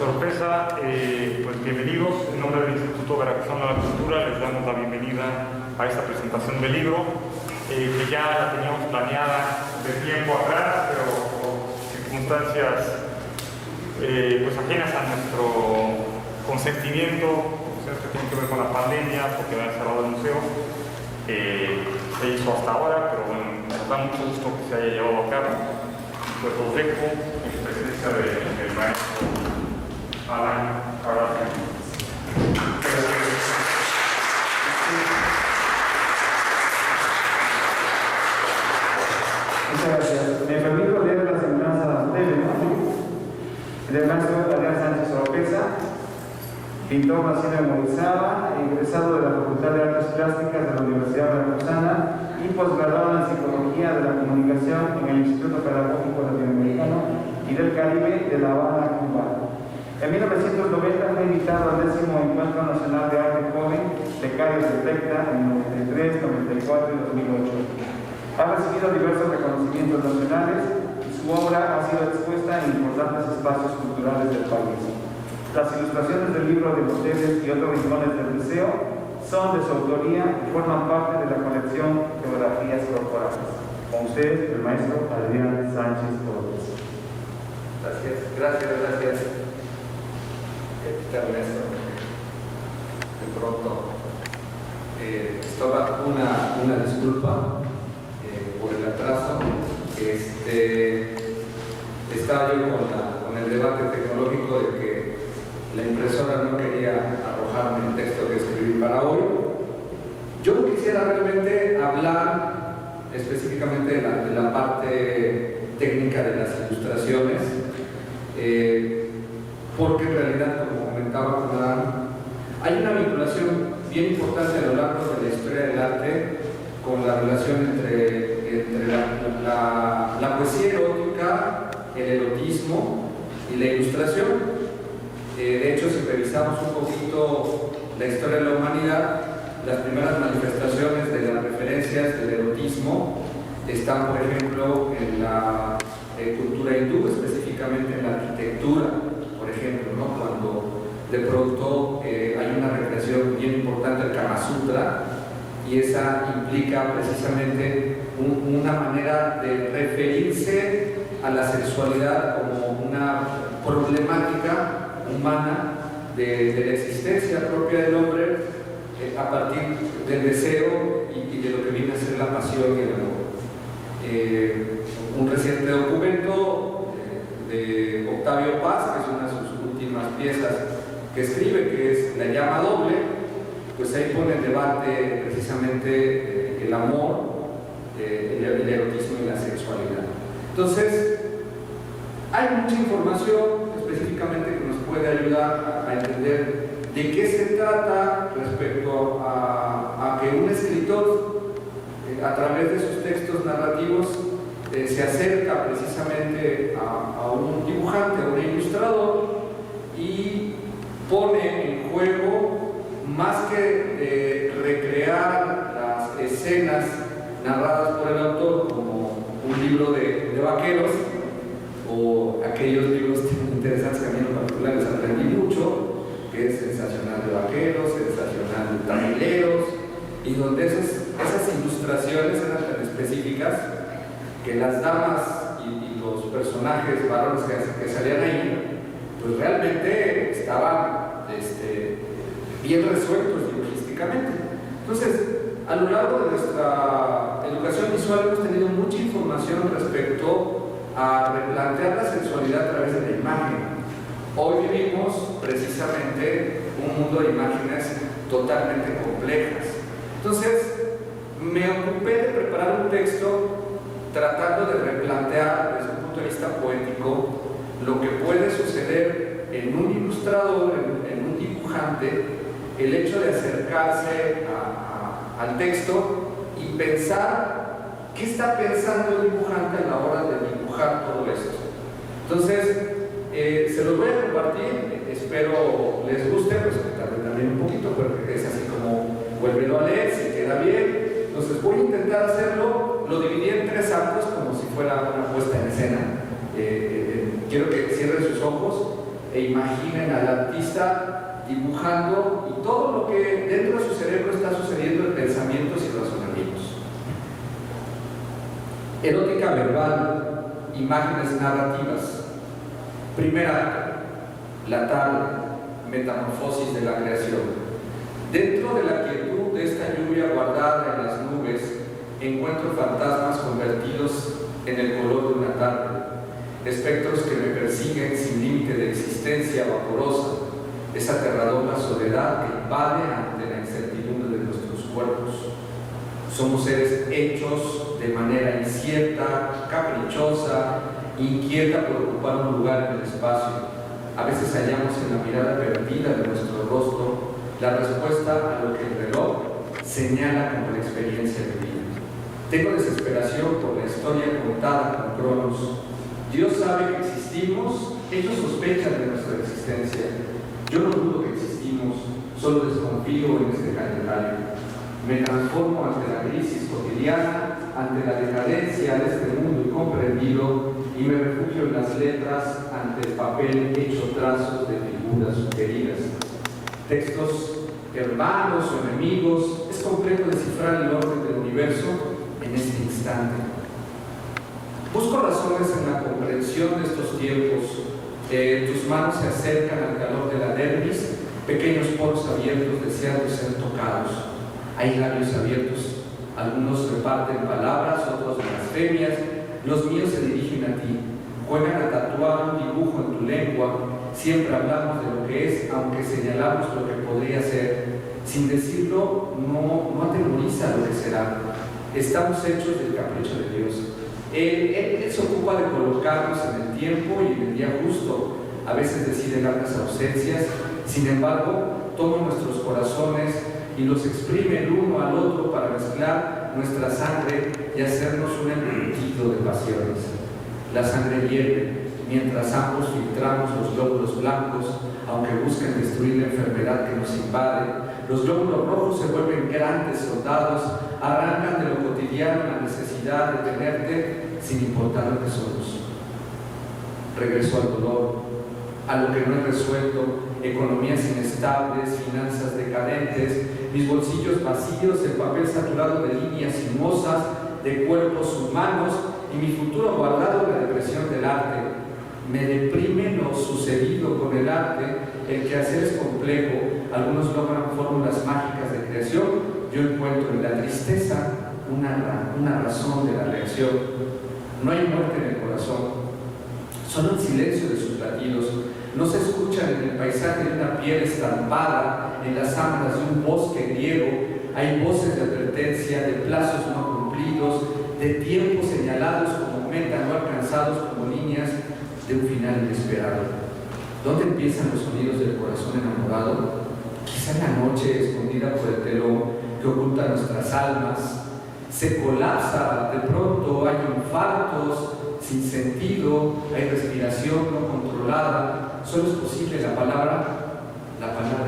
sorpresa, pues bienvenidos. En nombre del Instituto Veracruzano de la Cultura les damos la bienvenida a esta presentación del libro, que ya la teníamos planeada de tiempo atrás, pero por circunstancias pues ajenas a nuestro consentimiento, que tienen que ver con la pandemia, porque habían cerrado el museo, se hizo hasta ahora, pero bueno, nos da mucho gusto que se haya llevado a cabo. Pues los dejo en presencia del maestro Alan Carrasco. Muchas gracias. Me permito leer la semblanza breve, del maestro Adrián Sánchez Oropeza, pintor nacido en Orizaba, egresado de la Facultad de Artes Plásticas de la Universidad Veracruzana y posgraduado en Psicología de la Comunicación en el Instituto Pedagógico Latinoamericano y del Caribe de La Habana, Cuba. En 1990 fue invitado al 10º Encuentro Nacional de Arte Joven de Carios de Tecta en 93, 94 y 2008. Ha recibido diversos reconocimientos nacionales y su obra ha sido expuesta en importantes espacios culturales del país. Las ilustraciones del libro de hoteles y otros rincones del museo son de su autoría y forman parte de la colección Geografías Corporales. Con usted, el maestro Adrián Sánchez Oropeza. Gracias. Ernesto. De pronto, una disculpa por el atraso. Estaba yo con el debate tecnológico de que la impresora no quería arrojarme el texto que escribí para hoy. Yo no quisiera realmente hablar específicamente de la parte técnica de las ilustraciones, porque en realidad, como comentaba Adán, hay una vinculación bien importante a lo largo de la historia del arte con la relación entre la poesía erótica, el erotismo y la ilustración. De hecho, si revisamos un poquito la historia de la humanidad, las primeras manifestaciones de las referencias del erotismo están, por ejemplo, en la cultura hindú, específicamente en la arquitectura, por ejemplo, ¿no? Cuando de pronto hay una recreación bien importante del Kama Sutra, y esa implica precisamente una manera de referirse a la sexualidad como una problemática humana de la existencia propia del hombre, a partir del deseo y de lo que viene a ser la pasión y el amor. Un reciente documento de Octavio Paz, que es una de sus últimas piezas que escribe, que es La llama doble, pues ahí pone en debate precisamente el amor, el erotismo y la sexualidad. Entonces, hay mucha información específicamente que nos puede ayudar a entender de qué se trata respecto a que un escritor, a través de sus textos narrativos, se acerca precisamente a un dibujante, a un ilustrador, y pone en juego, más que recrear las escenas narradas por el autor como un libro de vaqueros, o aquellos libros interesantes que a mí en particular les aprendí mucho, que es Sensacional de Vaqueros, Sensacional de Tamileros, y donde esas ilustraciones eran tan específicas que las damas y los personajes varones que salían ahí, pues realmente estaban bien resueltos lingüísticamente. Entonces, a lo largo de nuestra educación visual hemos tenido mucha información respecto a replantear la sexualidad a través de la imagen. Hoy vivimos precisamente un mundo de imágenes totalmente complejas. Entonces, me ocupé de preparar un texto tratando de replantear desde un punto de vista poético lo que puede suceder en un ilustrador, en un dibujante, el hecho de acercarse al texto y pensar qué está pensando el dibujante a la hora de dibujar todo esto. Entonces, se los voy a compartir, espero les guste, pues que tarde también un poquito, porque es así como vuélvelo a leer, si queda bien. Entonces voy a intentar hacerlo, lo dividí en 3 actos como si fuera una puesta en escena. Quiero que cierren sus ojos e imaginen al artista dibujando y todo lo que dentro de su cerebro está sucediendo en pensamientos y razonamientos. Erótica verbal, imágenes narrativas. Primer acto, la tarde, metamorfosis de la creación. Dentro de la quietud de esta lluvia guardada en las nubes, encuentro fantasmas convertidos en el color de una tarde, espectros que me persiguen sin límite de existencia vaporosa, esa aterradora soledad que invade ante la incertidumbre de nuestros cuerpos. Somos seres hechos de manera incierta, caprichosa, inquieta por ocupar un lugar en el espacio. A veces hallamos en la mirada perdida de nuestro rostro la respuesta a lo que el reloj señala como la experiencia de vida. Tengo desesperación por la historia contada con Cronos. Dios sabe que existimos, ellos sospechan de nuestra existencia. Yo no dudo que existimos, solo desconfío en este calendario. Me transformo ante la crisis cotidiana, ante la decadencia de este mundo incomprendido, y me refugio en las letras ante el papel hecho trazos de figuras sugeridas. Textos hermanos o enemigos, es complejo descifrar el orden del universo en este instante. Busco razones en la comprensión de estos tiempos. Tus manos se acercan al calor de la dermis, pequeños poros abiertos deseando ser tocados. Hay labios abiertos, algunos reparten palabras, otros blasfemias. Los míos se dirigen a ti, juegan a tatuar un dibujo en tu lengua. Siempre hablamos de lo que es, aunque señalamos lo que podría ser. Sin decirlo, no atemoriza lo que será. Estamos hechos del capricho de Dios. Él se ocupa de colocarnos en el tiempo y en el día justo. A veces decide grandes ausencias, sin embargo, toma nuestros corazones y los exprime el uno al otro para mezclar nuestra sangre y hacernos un embutido de pasiones. La sangre hierve, mientras ambos filtramos los glóbulos blancos, aunque busquen destruir la enfermedad que nos invade. Los glóbulos rojos se vuelven grandes soldados, arrancan de lo cotidiano la necesidad de tenerte sin importar lo que somos. Regreso al dolor, a lo que no he resuelto, economías inestables, finanzas decadentes, mis bolsillos vacíos, el papel saturado de líneas sinuosas, de cuerpos humanos y mi futuro guardado en la depresión del arte. Me deprime lo sucedido con el arte, el quehacer es complejo, algunos logran fórmulas mágicas de creación, yo encuentro en la tristeza una razón de la reacción. No hay muerte en el corazón, solo el silencio de sus latidos. No se escuchan en el paisaje de una piel estampada, en las sombras de un bosque griego. Hay voces de advertencia, de plazos no cumplidos, de tiempos señalados como meta, no alcanzados como líneas de un final inesperado. ¿Dónde empiezan los sonidos del corazón enamorado? Quizá en la noche, escondida por el telón que oculta nuestras almas. Se colapsa, de pronto hay infartos sin sentido, hay respiración no controlada. Solo es posible la palabra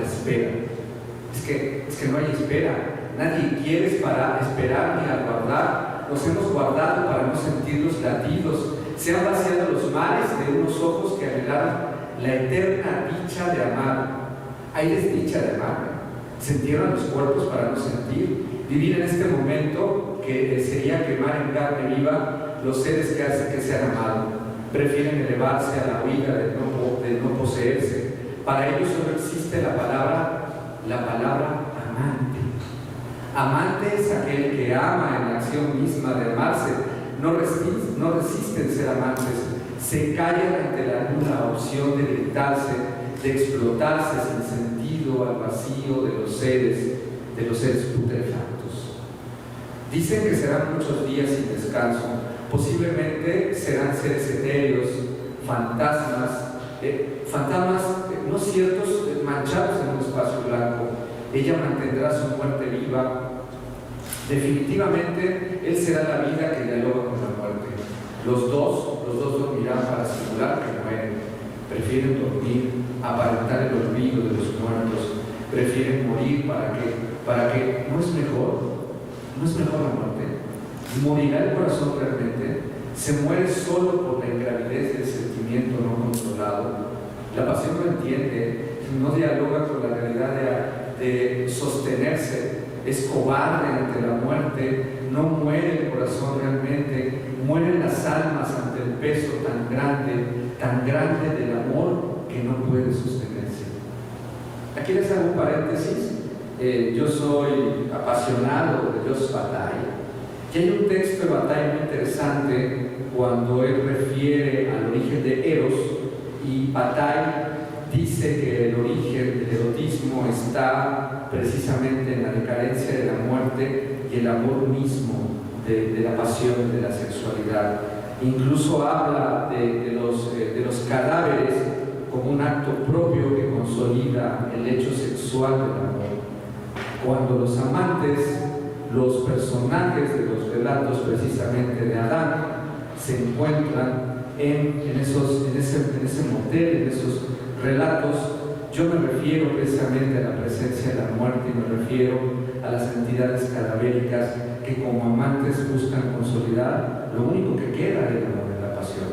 espera. Es que no hay espera. Nadie quiere esperar ni aguardar. Nos hemos guardado para no sentir los latidos. Se han vaciado los mares de unos ojos que anhelaron la eterna dicha de amar. Hay desdicha de amar. Se entierran los cuerpos para no sentir. Vivir en este momento que sería quemar en carne viva los seres que se han amado. Prefieren elevarse a la huida de no poseerse. Para ellos solo existe la palabra amante. Amante es aquel que ama en la acción misma de amarse. No resisten ser amantes. Se callan ante la nula opción de gritarse, de explotarse sin sentido al vacío de los seres putrefactos. Dicen que serán muchos días sin descanso. Posiblemente serán seres etéreos, fantasmas no ciertos, manchados en un espacio blanco. Ella mantendrá su muerte viva. Definitivamente, él será la vida que dialoga con la muerte. Los dos dormirán para simular que mueren. Prefieren dormir, aparentar el olvido de los muertos. Prefieren morir para que no es mejor la muerte. ¿Morirá el corazón realmente? Se muere solo por la ingravidez del sentimiento no controlado. La pasión no entiende, no dialoga con la realidad de sostenerse, es cobarde ante la muerte, no muere el corazón realmente, mueren las almas ante el peso tan grande del amor que no puede sostenerse. Aquí les hago un paréntesis. Yo soy apasionado de Joseph Bataille, y hay un texto de Bataille muy interesante cuando él refiere al origen de Eros, y Bataille dice que el origen del erotismo está precisamente en la decadencia de la muerte y el amor mismo de la pasión, de la sexualidad. Incluso habla de los cadáveres como un acto propio que consolida el hecho sexual del amor. Cuando los amantes, los personajes de los relatos precisamente de Adán, se encuentran en ese motel, en esos relatos, yo me refiero precisamente a la presencia de la muerte y me refiero a las entidades cadavéricas que como amantes buscan consolidar lo único que queda del amor, de la pasión.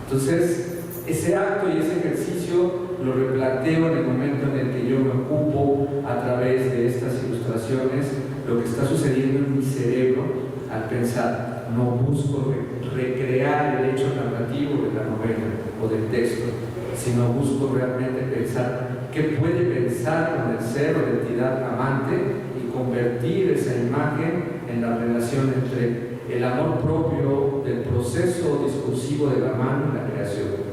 Entonces, ese acto y ese ejercicio lo replanteo en el momento en el que yo me ocupo a través de estas ilustraciones lo que está sucediendo en mi cerebro al pensar. No busco recrear el hecho narrativo de la novela o del texto, sino busco realmente pensar qué puede pensar con el ser o la entidad amante y convertir esa imagen en la relación entre el amor propio del proceso discursivo de la mano y la creación.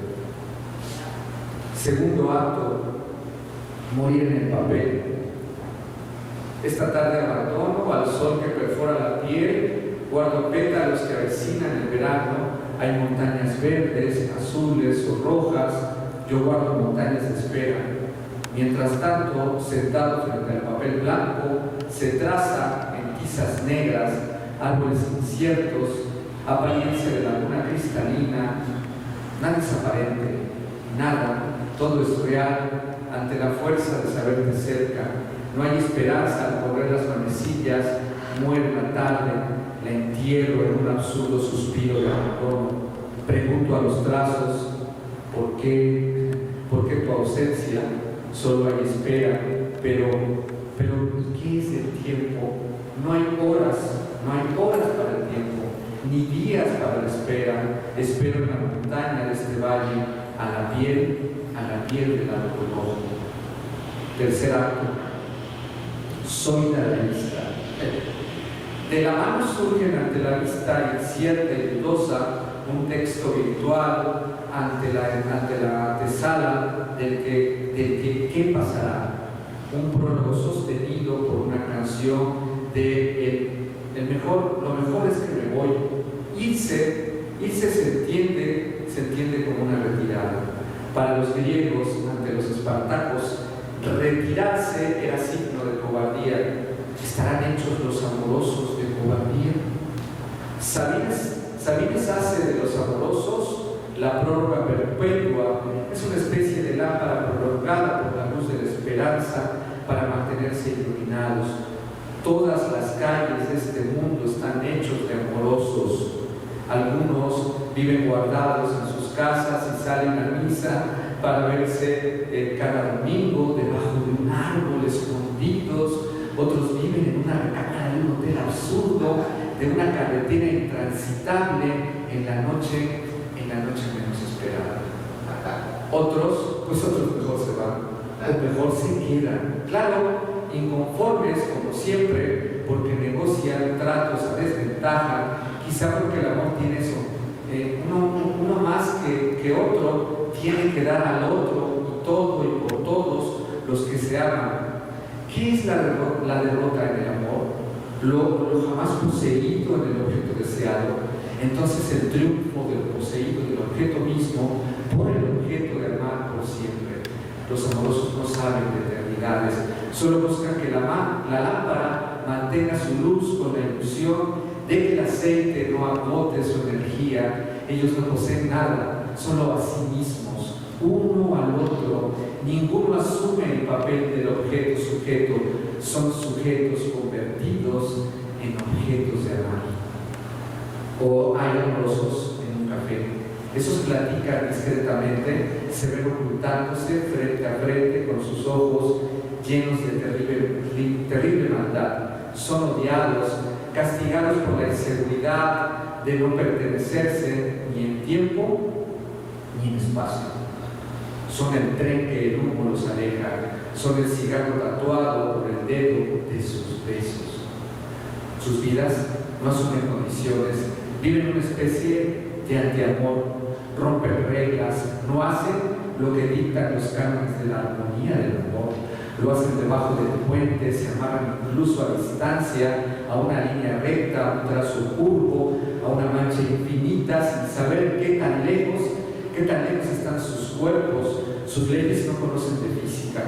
Segundo acto, morir en el papel. Esta tarde abandono al sol que perfora la piel, guardo pétalos que avecinan el verano, hay montañas verdes, azules o rojas, yo guardo montañas de espera. Mientras tanto, sentado frente al papel blanco, se traza en tizas negras, árboles inciertos, apariencia de laguna cristalina, nada es aparente, nada, todo es real ante la fuerza de saber de cerca. No hay esperanza al correr las manecillas, muere la tarde, la entierro en un absurdo suspiro de abandono. Pregunto a los trazos, ¿por qué tu ausencia? Solo hay espera, pero ¿qué es el tiempo? No hay horas para el tiempo, ni días para la espera. Espero en la montaña de este valle, a la piel del árbol rojo. Tercer acto, soy dadaísta. De la mano surgen ante la vista incierta y dudosa un texto virtual ante la antesala del que ¿qué pasará? Un prólogo sostenido por una canción de lo mejor es que me voy. Irse se entiende como una retirada. Para los griegos, ante los espartacos, retirarse era signo de cobardía. ¿Estarán hechos los amorosos de cobardía? Sabines hace de los amorosos la prórroga perpetua. Es una especie de lámpara prolongada por la luz de la esperanza para mantenerse iluminados. Todas las calles de este mundo están hechos de amorosos. Algunos viven guardados en sus casas y salen a misa para verse cada domingo debajo de un árbol, escondidos. Otros viven en una recámara de un hotel absurdo, de una carretera intransitable en la noche menos esperada. Otros mejor se van, o mejor se quedan. Claro, inconformes como siempre, porque negocian tratos a desventaja, quizá porque el amor tiene eso. Uno más que otro tiene que dar al otro y todo y por todos los que se aman. ¿Qué es la derrota en el amor? Lo jamás poseído en el objeto deseado. Entonces el triunfo del poseído, del objeto mismo, por el objeto de amar por siempre. Los amorosos no saben de eternidades, solo buscan que la lámpara mantenga su luz con la ilusión de que el aceite no agote su energía. Ellos no poseen nada, solo a sí mismos, uno al otro. Ninguno asume el papel del objeto sujeto, son sujetos convertidos en objetos de amar. O hay amorosos en un café. Esos platican discretamente, se ven ocultándose frente a frente con sus ojos llenos de terrible maldad. Son odiados, castigados por la inseguridad de no pertenecerse ni en tiempo ni en espacio. Son el tren que el humo los aleja, son el cigarro tatuado por el dedo de sus besos. Sus vidas no asumen condiciones, viven una especie de antiamor, rompen reglas, no hacen lo que dictan los cánones de la armonía del amor, lo hacen debajo del puente, se amarran incluso a distancia, a una línea recta, a un trazo curvo, a una mancha infinita, sin saber qué tan lejos están sus cuerpos. Sus leyes no conocen de física.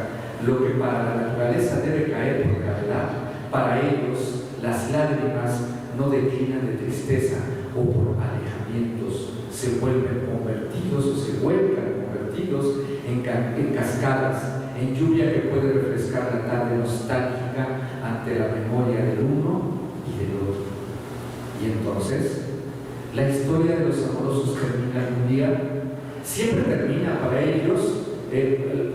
Lo que para la naturaleza debe caer por gravedad, para ellos las lágrimas no declinan de tristeza o por alejamientos, se vuelven convertidos o se vuelcan convertidos en cascadas, en lluvia que puede refrescar la tarde nostálgica ante la memoria del uno y del otro. Y entonces, la historia de los amorosos termina un día, siempre termina para ellos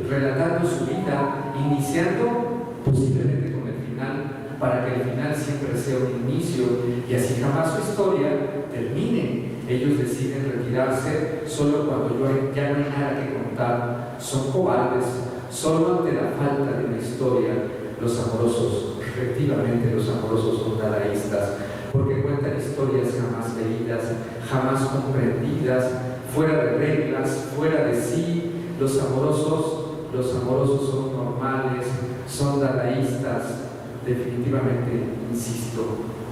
relatando su vida, iniciando posiblemente con el final, para que el final siempre sea un inicio y así jamás su historia termine. Ellos deciden retirarse solo cuando ya no hay nada que contar. Son cobardes, solo ante la falta de una historia. Los amorosos, efectivamente los amorosos son dadaístas, porque cuentan historias jamás leídas, jamás comprendidas, fuera de reglas, fuera de sí. Los amorosos son normales, son dadaístas. Definitivamente, insisto,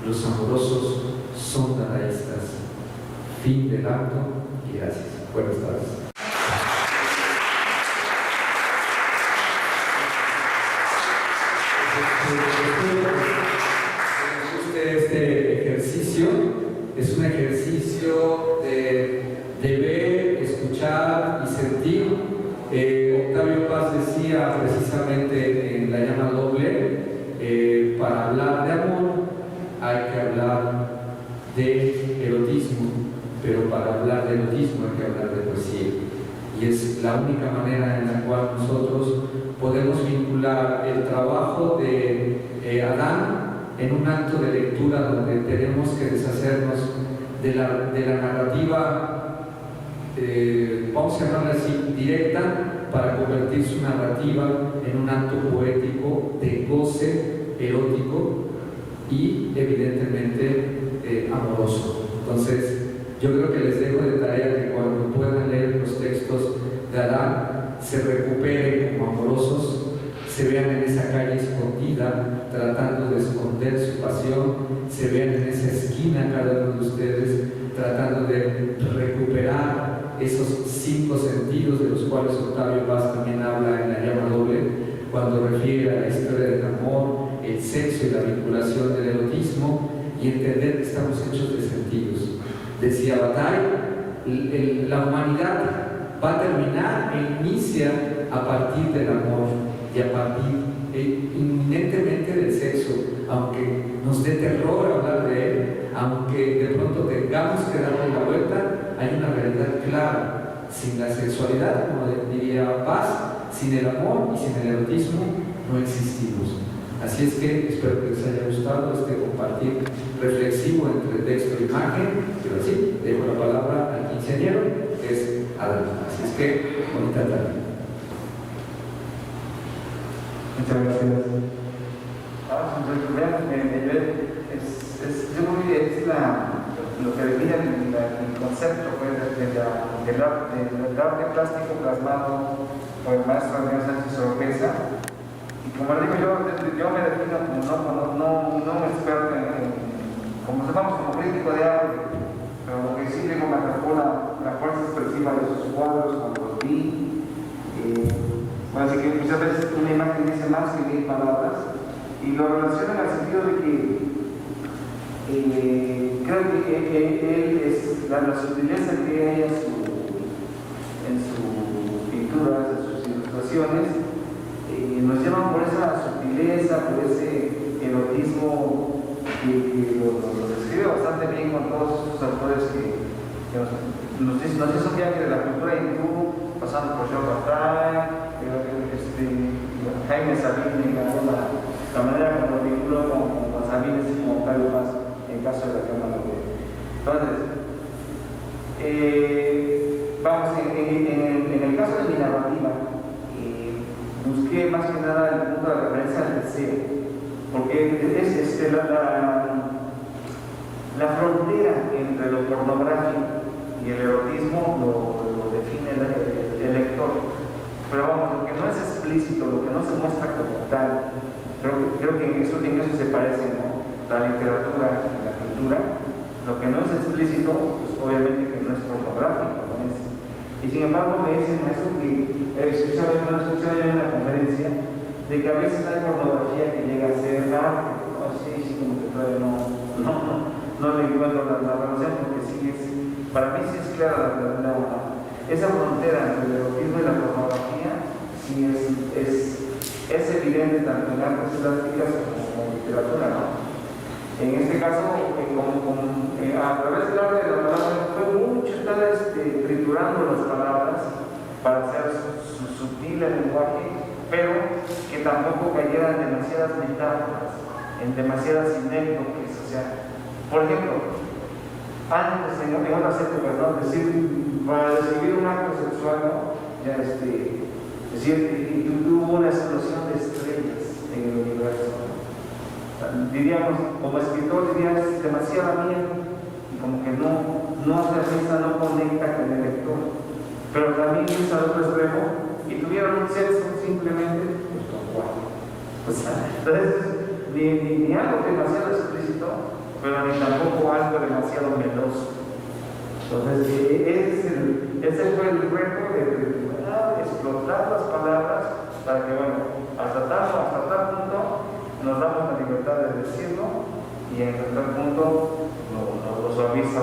los amorosos son dadaístas. Fin del acto y gracias. Buenas tardes. Este ejercicio es un ejercicio de ver, escuchar y sentir. Octavio Paz decía precisamente en La llama doble, para hablar de amor hay que hablar de erotismo, pero para hablar de erotismo hay que hablar de poesía. Y es la única manera en la cual nosotros podemos vincular el trabajo de Adán en un acto de lectura donde tenemos que deshacernos de la narrativa, vamos a llamarla así, directa, para convertir su narrativa en un acto poético de goce erótico y evidentemente amoroso. Entonces, yo creo que les dejo de tarea que cuando puedan leer los textos de Adán, se recuperen como amorosos, se vean en esa calle escondida, tratando de esconder su pasión, se vean en esa esquina cada uno de ustedes, tratando de recuperar esos 5 sentidos de los cuales Octavio Paz también habla en La llama doble, cuando refiere a la historia del amor, el sexo y la vinculación del erotismo, y entender que estamos hechos de sentidos. Decía Bataille, la humanidad va a terminar e inicia a partir del amor y a partir inminentemente del sexo, aunque nos dé terror hablar de él, aunque de pronto tengamos que darle la vuelta, hay una realidad clara. Sin la sexualidad, como diría Paz, sin el amor y sin el erotismo no existimos. Así es que espero que les haya gustado este compartir reflexivo entre texto e imagen, pero sí, dejo la palabra al quinceañero, que es Adán. Así es que, bonita tarde. Muchas gracias. Lo que define el concepto del arte plástico plasmado por el maestro Daniel Sánchez Oropeza. Y como le digo, yo me defino como no experto como crítico de arte, pero lo que sí digo, me atrapó la fuerza expresiva de sus cuadros cuando los vi. Así que muchas veces una imagen dice más que 1000 palabras, y lo relaciono en el sentido de que creo que él es la sutileza que hay en sus pinturas, en sus ilustraciones, nos llevan por esa sutileza, por ese erotismo que lo describe bastante bien con todos esos autores que nos nos hizo un viaje de la cultura hindú, pasando por Chopin, Jaime Sabines, la manera como lo vinculó con Sabines como Octavio Paz, en caso de la Cámara de. Entonces, vamos, en el caso de mi narrativa, busqué más que nada el punto de referencia al deseo, porque es la frontera entre lo pornográfico y el erotismo lo define el lector. Pero vamos, lo que no es explícito, lo que no se muestra como tal, creo que en eso se parece, ¿no? La literatura y la cultura, lo que no es explícito, pues obviamente que no es pornográfico, ¿no? Y sin embargo me dicen eso que he escuchado en una conferencia de que a veces hay pornografía que llega a ser arte, ¿no? Sí, como que todavía no le encuentro la relación, porque sí es, para mí sí es clara esa frontera entre el erotismo y la pornografía, sí es evidente tanto en artes plásticas como en literatura, ¿no? En este caso, a través del arte de la palabra, fue mucho estar triturando las palabras para hacer sutil el lenguaje, pero que tampoco cayeran demasiadas metáforas, en demasiadas sinécdoques. O sea, por ejemplo, antes, en otras épocas, ¿no? Para describir un acto sexual, ¿no? Ya tuvo una explosión de estrellas en el universo, ¿no? Diríamos, como escritor, dirías demasiada mierda, y como que no realiza, no conecta con el lector. Pero también es al otro extremo, y tuvieron un sexo simplemente, pues con cuatro. O sea, entonces, ni algo demasiado explícito, pero ni tampoco algo demasiado meloso. Entonces, ese fue el reto de explotar las palabras para que, bueno, hasta tal punto nos damos la libertad de decirlo y en tal punto lo suaviza.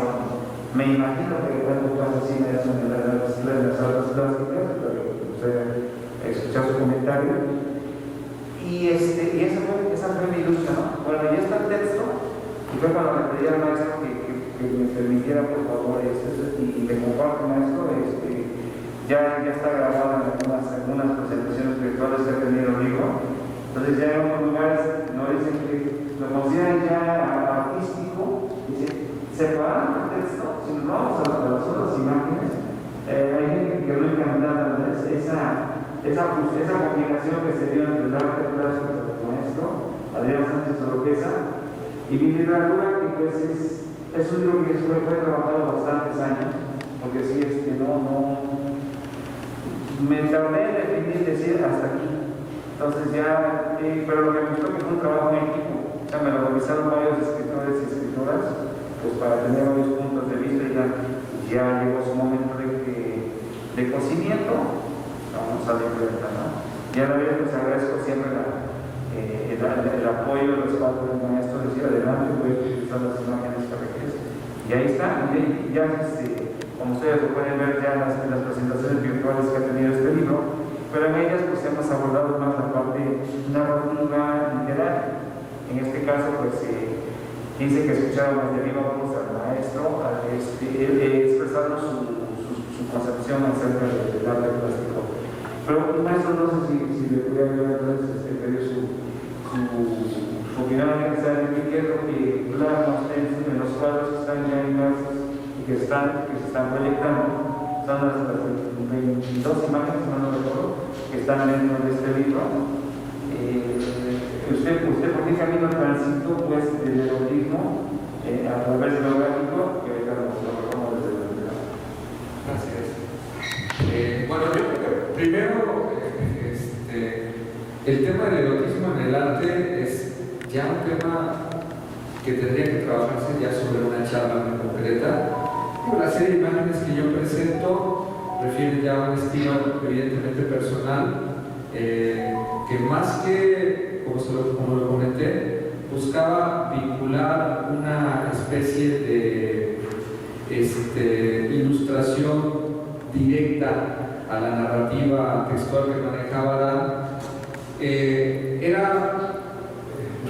Me imagino que cuando pasa así en las artes plásticas, pero escuchar su comentario. Y esa fue mi lucha, ¿no? Bueno, ya está el texto, y fue cuando le pedí al maestro que me permitiera, por favor, y le comparto, maestro, ya está grabado en algunas presentaciones virtuales que ha tenido el libro. Entonces ya en otros lugares nos dicen que lo consideran ya artístico, dice, separando el texto, si nos vamos a las otras imágenes, hay gente que quedó encantada, ¿no? Esa combinación que se dio entre el arte plástico del maestro Adrián Sánchez Oropesa y mi literatura, que pues es un libro que fue trabajado bastantes años, porque sí, me tardé en definir, decir hasta aquí. Entonces ya, pero lo que me gustó que fue un trabajo en equipo, o sea, me lo revisaron varios escritores y escritoras, pues para tener varios puntos de vista, y ya llegó su momento de cocimiento, vamos a la imprenta, ¿no? Y a la vez pues agradezco siempre el apoyo, el respaldo del maestro, decir adelante, voy a utilizar las imágenes para que y ahí está, y ya como ustedes lo pueden ver ya en las presentaciones virtuales que ha tenido este libro, pero en ellas pues hemos abordado más la parte narrativa literaria. En este caso pues dice que escuchábamos de viva voz al maestro expresarnos su concepción acerca del arte plástico. Pero el maestro, no sé si le pudiera ayudar entonces pedir su opinión necesaria de qué es lo que plasma ustedes en los cuadros que están ya inmersos y que se están proyectando. Son las 22 imágenes, no lo recuerdo, que están dentro de este libro. Usted por qué camino transito pues del erotismo a través de lo gráfico, que ahorita lo retomamos desde la primera. Gracias. Bueno, yo creo que primero el tema del erotismo en el arte es ya un tema que tendría que trabajarse ya sobre una charla muy concreta. La serie de imágenes que yo presento refiere ya a un estilo evidentemente personal, que más que, como lo comenté, buscaba vincular una especie de ilustración directa a la narrativa textual que manejaba Dan. Era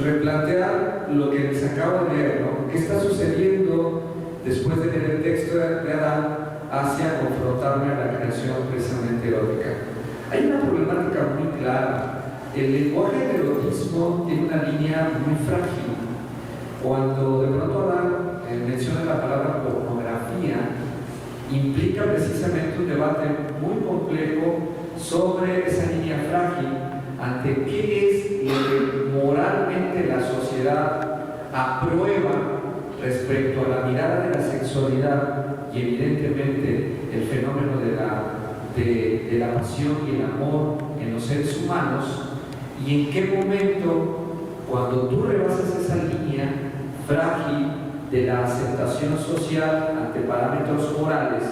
replantear lo que se acaba de leer, ¿no? ¿Qué está sucediendo después de leer el texto de Adán hacia confrontarme a la creación precisamente erótica. Hay una problemática muy clara. El lenguaje del erotismo tiene una línea muy frágil. Cuando de pronto Adán menciona la palabra pornografía, implica precisamente un debate muy complejo sobre esa línea frágil ante qué es lo que moralmente la sociedad aprueba respecto a la mirada de la sexualidad y evidentemente el fenómeno de la pasión y el amor en los seres humanos, y en qué momento, cuando tú rebasas esa línea frágil de la aceptación social ante parámetros morales,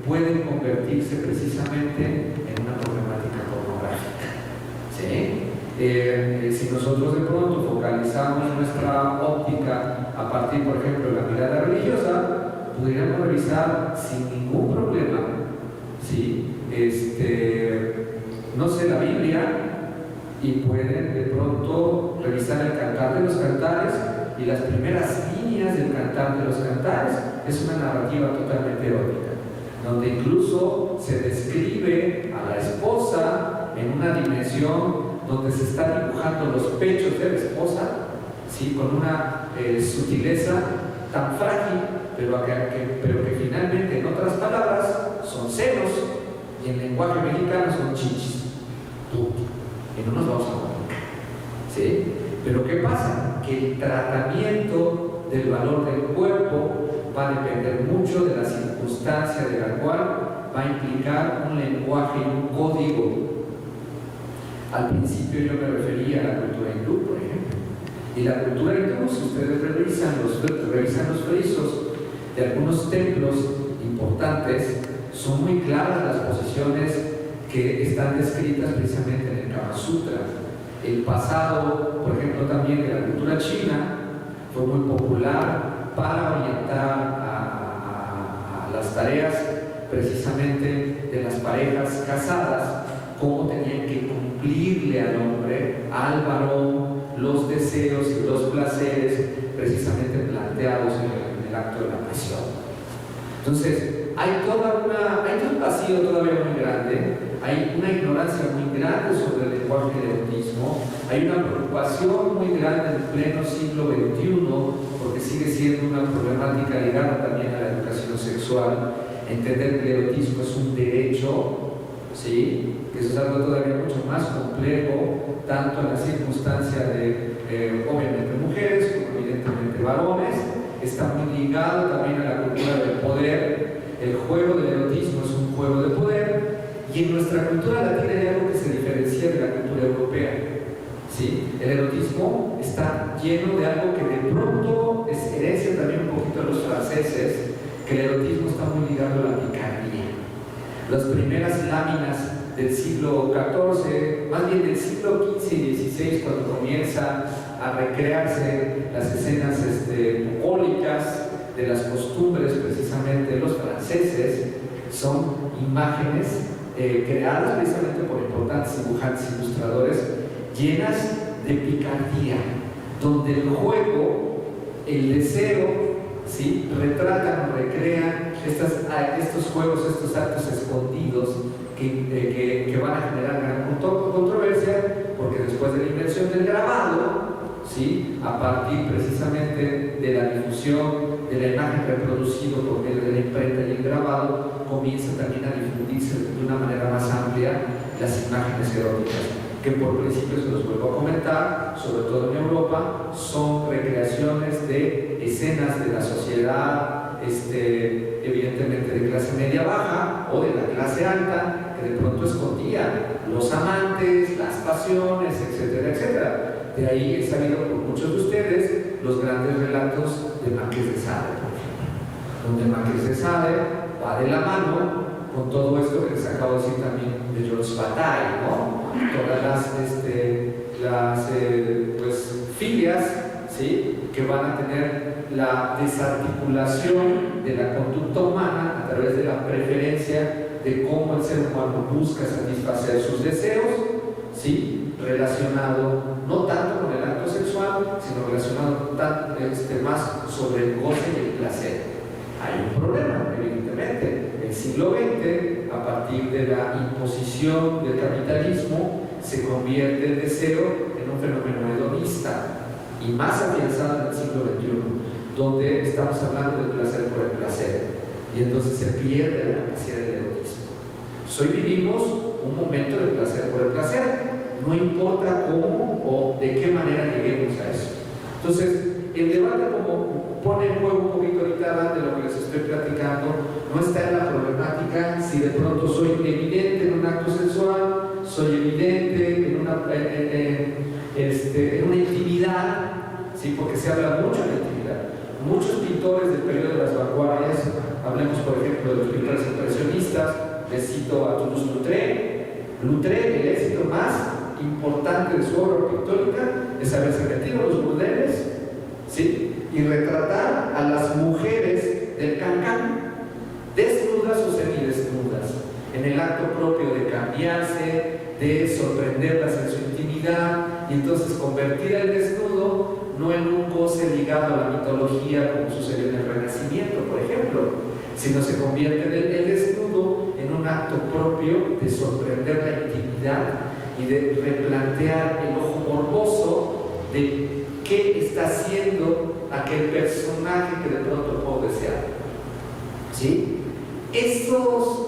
pueden convertirse precisamente en una problemática pornográfica. ¿Sí? Si nosotros de pronto focalizamos nuestra óptica a partir, por ejemplo, de la mirada religiosa, podríamos revisar sin ningún problema, ¿sí? No sé, la Biblia, y pueden de pronto revisar el Cantar de los Cantares, y las primeras líneas del Cantar de los Cantares es una narrativa totalmente erótica, donde incluso se describe a la esposa en una dimensión donde se están dibujando los pechos de la esposa, ¿sí? Con una sutileza tan frágil, pero que finalmente, en otras palabras, son senos, y en lenguaje mexicano son chichis. Y no nos vamos a complicar, ¿sí? Pero ¿qué pasa? Que el tratamiento del valor del cuerpo va a depender mucho de la circunstancia de la cual va a implicar un lenguaje y un código. Al principio yo me refería a la cultura hindú, por ejemplo. Y la cultura hindú, si ustedes revisan los frisos de algunos templos importantes, son muy claras las posiciones que están descritas precisamente en el Kama Sutra. El pasado, por ejemplo, también de la cultura china, fue muy popular para orientar a las tareas precisamente de las parejas casadas, cómo tenían que cumplirle al hombre, al varón, los deseos y los placeres precisamente planteados en el acto de la pasión. Entonces, hay un vacío todavía muy grande, hay una ignorancia muy grande sobre el lenguaje del erotismo, hay una preocupación muy grande en el pleno siglo XXI, porque sigue siendo una problemática ligada también a la educación sexual, entender que el erotismo es un derecho, ¿sí? Que eso es algo todavía mucho más complejo, tanto en la circunstancia de, obviamente, mujeres, como evidentemente varones. Está muy ligado también a la cultura del poder. El juego del erotismo es un juego de poder, y en nuestra cultura latina hay algo que se diferencia de la cultura europea, ¿sí? El erotismo está lleno de algo que de pronto es herencia también un poquito de los franceses, que el erotismo está muy ligado a la picardía. Las primeras láminas del siglo XIV, más bien del siglo XV y XVI, cuando comienza a recrearse las escenas bucólicas de las costumbres precisamente de los franceses, son imágenes creadas precisamente por importantes dibujantes e ilustradores, llenas de picardía, donde el juego, el deseo, ¿sí? Retratan o recrean estos juegos, estos actos escondidos que van a generar gran controversia, porque después de la invención del grabado, ¿sí? A partir precisamente de la difusión de la imagen reproducida por medio de la imprenta y el grabado, comienza también a difundirse de una manera más amplia las imágenes eróticas, que por principio, se los vuelvo a comentar, sobre todo en Europa, son recreaciones de escenas de la sociedad, evidentemente de clase media baja o de la clase alta, que de pronto escondían los amantes, las pasiones, etcétera, etcétera. De ahí he sabido por muchos de ustedes los grandes relatos de Marqués de Sade, por ejemplo, donde Marqués de Sade va de la mano con todo esto que les acabo de decir también de Georges Bataille, ¿no? Todas las filias, ¿sí? Que van a tener la desarticulación de la conducta humana a través de la preferencia de cómo el ser humano busca satisfacer sus deseos, ¿sí? Relacionado no tanto con el acto sexual, sino relacionado más sobre el goce y el placer. Hay un problema, evidentemente. siglo XX, a partir de la imposición del capitalismo, se convierte el deseo en un fenómeno hedonista y más afianzado en el siglo XXI, donde estamos hablando del placer por el placer, y entonces se pierde la capacidad del hedonismo. Hoy vivimos un momento de placer por el placer, no importa cómo o de qué manera lleguemos a eso. Entonces, el debate, como pone en juego un poquito ahorita de lo que les estoy platicando, no está en la problemática si de pronto soy evidente en un acto sexual, soy evidente en una intimidad, ¿sí? Porque se habla mucho de intimidad. Muchos pintores del periodo de las vanguardias, hablemos por ejemplo de los pintores impresionistas, les cito a Toulouse-Lautrec. Lautrec, el éxito más importante de su obra pictórica es haberse metido en los burdeles, ¿sí? Y retratar a las mujeres del Cancán, desnudas o semidesnudas, en el acto propio de cambiarse, de sorprenderlas en su intimidad, y entonces convertir el desnudo no en un goce ligado a la mitología como sucedió en el Renacimiento, por ejemplo, sino se convierte el desnudo en un acto propio de sorprender la intimidad y de replantear el ojo morboso de qué está haciendo aquel personaje que de pronto puedo desear. ¿Sí? Estos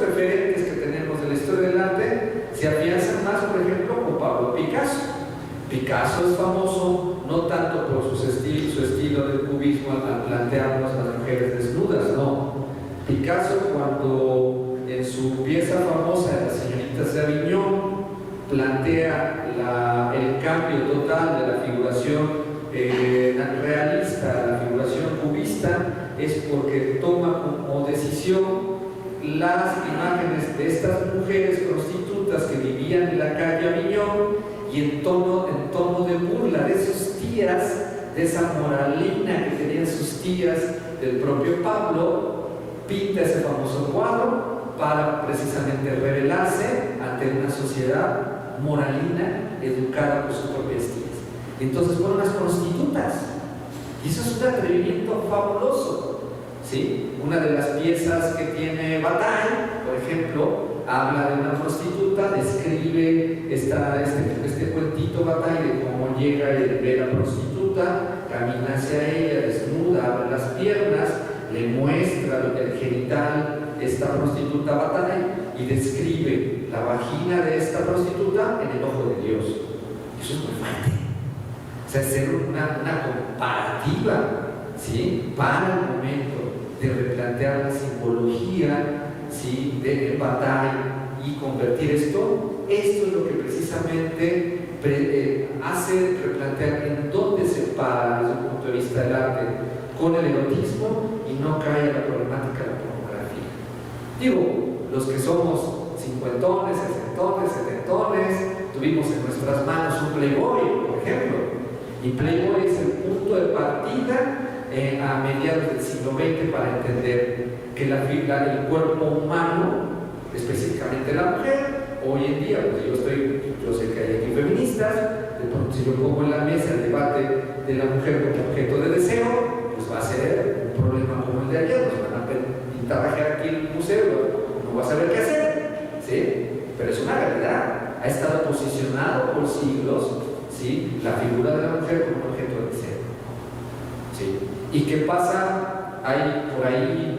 referentes que tenemos de la historia del arte se afianzan más, por ejemplo, con Pablo Picasso. Picasso es famoso no tanto por su estilo del cubismo al plantearnos a las mujeres desnudas, no. Picasso, cuando en su pieza famosa de Las señoritas de Aviñón plantea el cambio total de la figuración realista a la figuración cubista, es porque toma como decisión las imágenes de estas mujeres prostitutas que vivían en la calle Aviñón, y en tono de burla de sus tías, de esa moralina que tenían sus tías del propio Pablo, pinta ese famoso cuadro para precisamente rebelarse ante una sociedad moralina educada por sus propias tías. Entonces fueron las prostitutas, y eso es un atrevimiento fabuloso, ¿sí? Una de las piezas que tiene Bataille, por ejemplo, habla de una prostituta, describe este cuentito Bataille de cómo llega y ve a la prostituta, camina hacia ella, desnuda, abre las piernas, le muestra el genital de esta prostituta Bataille y describe la vagina de esta prostituta en el ojo de Dios. Eso es muy fuerte. O sea, hacer una comparativa, ¿sí? Para el momento de replantear la simbología, ¿sí? De Bataille y convertir esto es lo que precisamente hace replantear en dónde se para desde el punto de vista del arte con el erotismo y no cae en la problemática de la pornografía. Digo, los que somos cincuentones, sesentones, setentones, tuvimos en nuestras manos un Playboy, por ejemplo, y Playboy es el punto de partida a mediados del siglo XX para entender que el cuerpo humano, específicamente la mujer, hoy en día, pues yo sé que hay aquí feministas, de pronto si yo pongo en la mesa el debate de la mujer como objeto de deseo, pues va a ser un problema como el de ayer, nos van a pintar aquí el museo, no va a saber qué hacer, ¿sí? Pero es una realidad, ha estado posicionado por siglos, ¿sí? La figura de la mujer como objeto de deseo, ¿sí? ¿Y qué pasa? Hay por ahí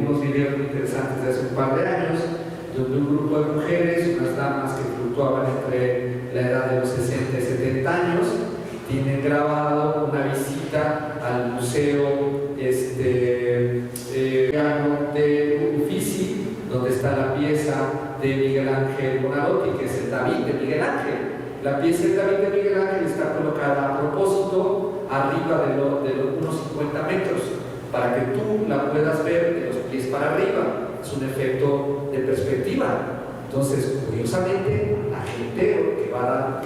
unos videos muy interesantes de hace un par de años, donde un grupo de mujeres, unas damas que fluctuaban entre la edad de los 60 y 70 años, tienen grabado una visita al museo de Uffizi, donde está la pieza de Miguel Ángel Buonarroti, que es el David de Miguel Ángel. La pieza del David de Miguel Ángel está colocada a propósito arriba de unos 50 metros, para que tú la puedas ver de los pies para arriba. Es un efecto de perspectiva. Entonces, curiosamente, la gente que va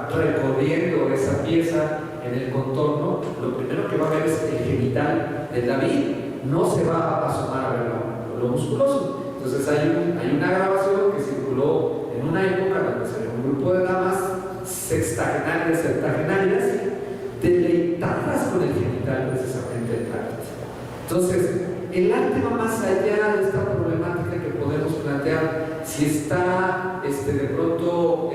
recorriendo esa pieza en el contorno, lo primero que va a ver es el genital del David, no se va a asomar a ver lo musculoso. Entonces hay una grabación que circuló en una época donde se ve un grupo de damas sextagenarias, septagenarias, deleitadas con el genital precisamente del arte. Entonces, el arte va más allá si está de pronto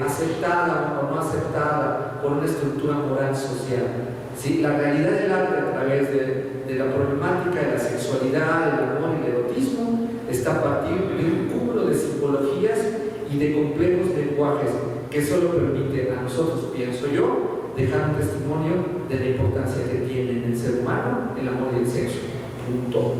aceptada o no aceptada por una estructura moral social. ¿Sí? La realidad del arte a través de la problemática de la sexualidad, el amor y el erotismo está a partir de un cúmulo de simbologías y de complejos lenguajes que solo permiten a nosotros, pienso yo, dejar un testimonio de la importancia que tiene en el ser humano el amor y el sexo. Punto.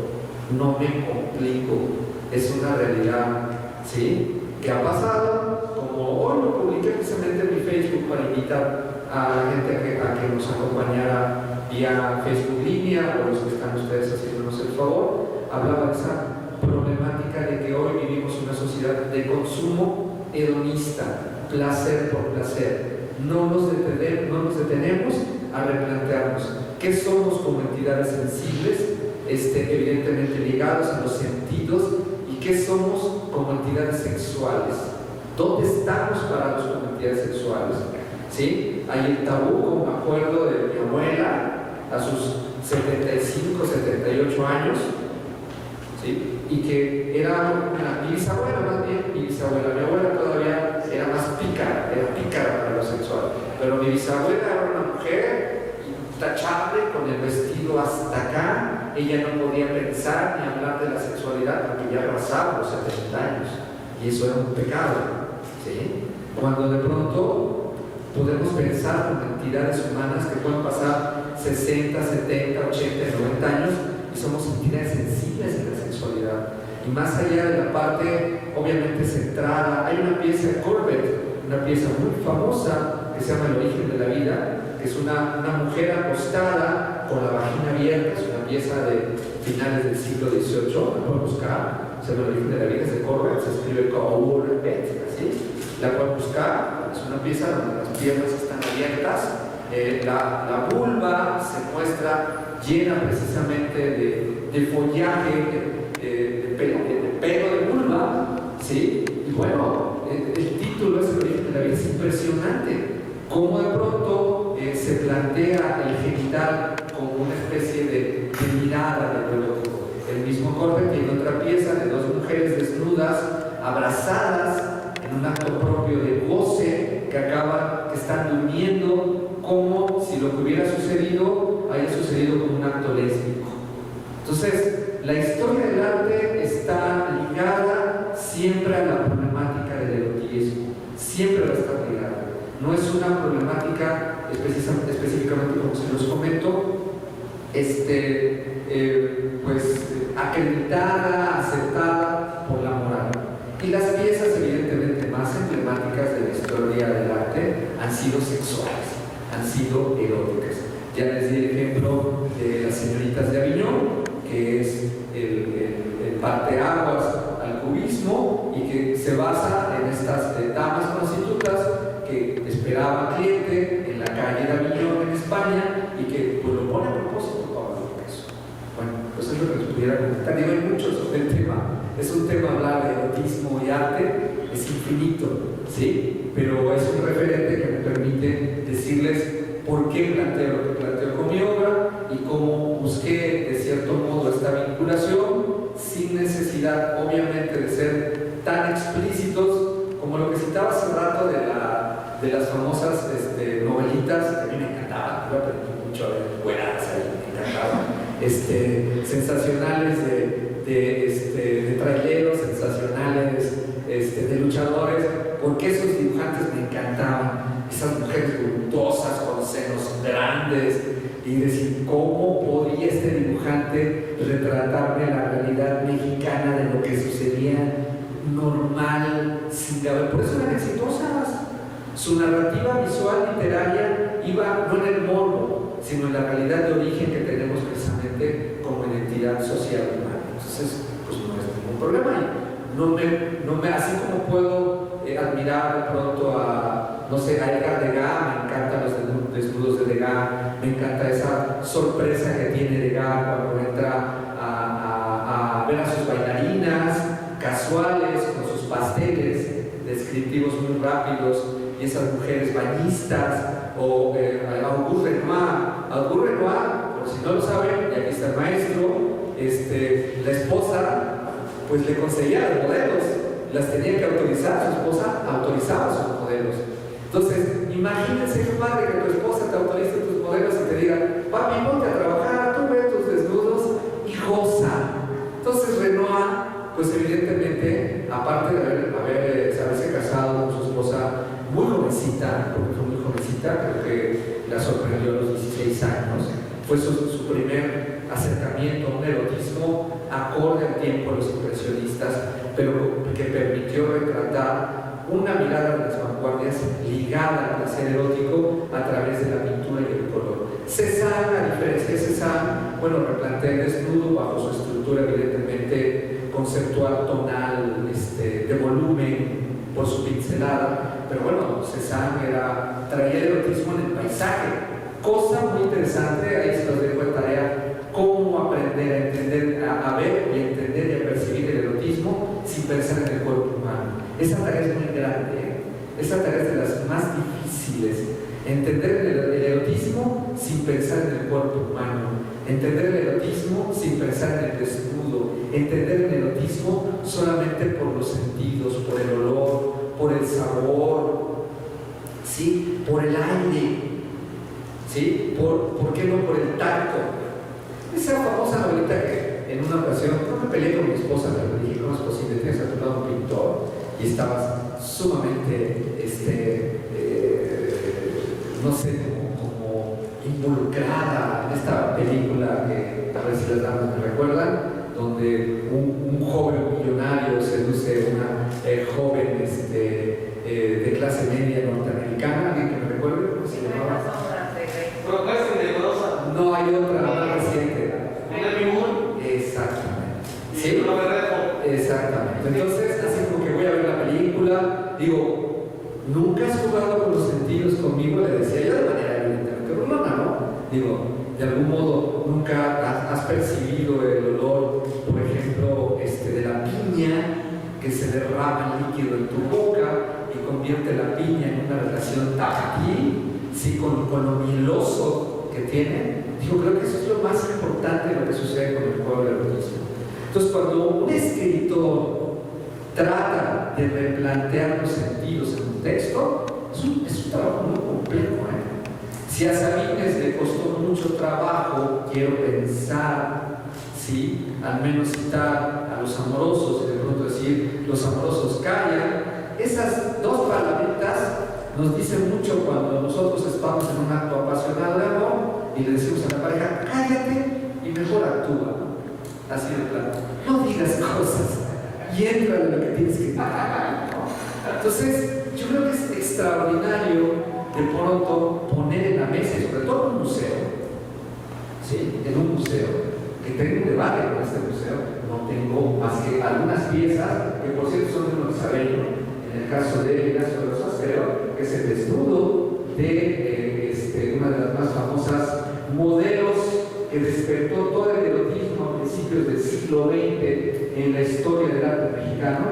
No me complico. Es una realidad, ¿sí?, que ha pasado, como hoy lo publiqué precisamente en mi Facebook para invitar a la gente a que nos acompañara vía Facebook línea, o los que están ustedes haciéndonos el favor. Hablaba de esa problemática de que hoy vivimos una sociedad de consumo hedonista, placer por placer. No nos detenemos a replantearnos qué somos como entidades sensibles, evidentemente ligados a los sentidos, y qué somos como entidades sexuales. ¿Dónde estamos parados como entidades sexuales? ¿Sí? Hay el tabú, como me acuerdo de mi abuela, a sus 75, 78 años, ¿sí? Y que era mi bisabuela, más bien, mi abuela todavía era más pícara, para lo sexual, pero mi bisabuela era una mujer intachable, con el vestido hasta acá. Ella no podía pensar ni hablar de la sexualidad porque ya pasaba los 70 años, y eso era un pecado, ¿sí? Cuando de pronto podemos pensar como entidades humanas que pueden pasar 60, 70, 80, 90 años y somos entidades sensibles en la sexualidad. Y más allá de la parte obviamente centrada, hay una pieza de Corbett, una pieza muy famosa que se llama El origen de la vida, que es una mujer acostada con la vagina abierta. Es una pieza de finales del siglo XVIII, la pueden buscar, se llama El origen de la vida, es de Corbett, se escribe Corbett, así. La pueden buscar, es una pieza donde las piernas están abiertas, la vulva se muestra llena precisamente de follaje, de pelo de vulva, ¿sí? Y bueno, el título es El origen de la vida. Es impresionante cómo de pronto se plantea el genital como una especie de mirada del erótico. El mismo Corbett tiene otra pieza de dos mujeres desnudas, abrazadas, en un acto propio de goce, que están durmiendo, como si lo que hubiera sucedido haya sucedido como un acto lésbico. Entonces, la historia del arte está ligada siempre a la problemática del erotismo, siempre va a estar ligada. No es una problemática específicamente, como se los comento, acreditada, aceptada por la moral. Y las piezas evidentemente más emblemáticas de la historia del arte han sido sexuales, han sido eróticas. Ya les di el ejemplo de Las señoritas de Aviñón, que es el parteaguas al cubismo y que se basa en estas damas prostitutas que esperaban cliente en la calle de Aviñón en España y que pues, lo pone a propósito para eso. Bueno, pues es lo que les pudiera comentar. Digo, hay mucho sobre el tema. Es un tema hablar de erotismo y arte, es infinito, ¿sí? Pero es un referente que me permite decirles por qué planteo lo que planteo con mi obra y cómo busqué, de cierto modo, esta vinculación sin necesidad, obviamente, de ser tan explícitos como lo que citaba hace rato de las famosas novelitas, que a mí me encantaban, yo aprendí mucho a ver buenas ahí, me encantaban, sensacionales de traileros, sensacionales, de luchadores, porque esos dibujantes me encantaban, esas mujeres voluptuosas con senos grandes, y decir, ¿cómo podía este dibujante retratarme la realidad mexicana de lo que sucedía normal, sin haber? Por eso eran exitosas. Su narrativa visual literaria iba no en el morbo, sino en la realidad de origen que tenemos precisamente como identidad social humana. Entonces, pues no es ningún problema. Y así como puedo admirar de pronto a Edgar Degas, me encantan los desnudos de Degas, me encanta esa sorpresa que tiene Degas cuando entra a ver a sus bailarinas casuales con sus pasteles descriptivos muy rápidos, y esas mujeres bañistas, o Auguste Renoir, por si no lo saben, y aquí está el maestro, la esposa pues le conseguía los modelos, las tenía que autorizar, su esposa autorizaba sus modelos. Entonces, imagínense, padre, que tu esposa te autorice tus modelos y te diga, papi, ponte a trabajar, tú ve tus desnudos y goza. Entonces, Renoir, pues evidentemente, aparte de haberse casado con su esposa muy jovencita, porque fue muy jovencita, creo que la sorprendió a los 16 años, fue su primer acercamiento a un erotismo acorde al tiempo de los impresionistas, pero que permitió retratar una mirada de las vanguardias ligada al placer erótico a través de la pintura y el color. Cézanne, a diferencia de Cézanne, bueno, replantea el desnudo bajo su estructura evidentemente conceptual, tonal, de volumen, por su pincelada, pero bueno, Cézanne traía el erotismo en el paisaje, cosa muy interesante, ahí se los dejo de tarea, cómo aprender a entender, a ver y entender y a percibir el erotismo sin pensar en el cuerpo humano. Esa tarea es muy grande, esa tarea es de las más difíciles. Entender el erotismo sin pensar en el cuerpo humano, entender el erotismo sin pensar en el desnudo, entender el erotismo solamente por los sentidos, por el olor, por el sabor, ¿sí? Por el aire, ¿sí? ¿Por qué no por el tacto? Esa famosa novelita que en una ocasión, no me peleé con mi esposa, pero le dije, ¿cómo es posible? Tienes a tu lado un pintor y estabas sumamente, no sé, como involucrada en esta película que a ver si las damas me recuerdan, donde un joven millonario seduce a una joven de clase media norteamericana, ¿alguien que me recuerde cómo se llamaba? Propuesta indecorosa. No, hay otra más reciente. Exactamente. Sí, exactamente. Entonces, así como que voy a ver la película, digo, ¿nunca has jugado con los sentidos conmigo? Le decía yo de manera evidentemente burlona, ¿no? Digo, de algún modo, ¿nunca has percibido el olor, por ejemplo, de la piña que se derrama líquido en tu boca y convierte la piña en una relación táctil, ¿sí? Con lo mieloso que tiene? Digo, creo que eso es lo más importante de lo que sucede con el juego del erotismo. Entonces, cuando un escritor trata de replantear los sentidos en un texto, es un trabajo muy complejo, ¿eh? Si a Sabines le costó mucho trabajo, quiero pensar, ¿sí? Al menos citar a los amorosos y de pronto decir, los amorosos callan, esas dos palabritas nos dicen mucho cuando nosotros estamos en un acto apasionado de amor y le decimos a la pareja, cállate y mejor actúa, ¿no? Así de plano, no digas cosas y entra en lo que tienes que decir, ¿no? Entonces, yo creo que es extraordinario de pronto poner en la mesa, y sobre todo en un museo, ¿sí? En un museo, que tengo un debate con este museo, no tengo más que algunas piezas, que por cierto son de un Isabelino, en el caso de Ignacio de los Astero, que es el desnudo de una de las más famosas modelos que despertó todo el erotismo a principios del siglo XX en la historia del arte mexicano,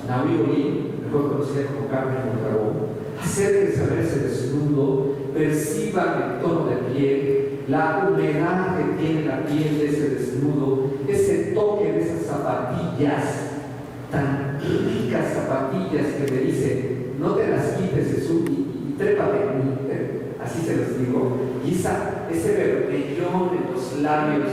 Nahui Olin, mejor conocida como Carmen Mondragón. Acérquense a ver ese desnudo, perciban el tono de piel, la humedad que tiene la piel de ese desnudo, ese toque de esas zapatillas, tan ricas zapatillas que me dicen, no te las quites, Jesús, y trépate en mí, así se los digo, y ese vermellón en los labios,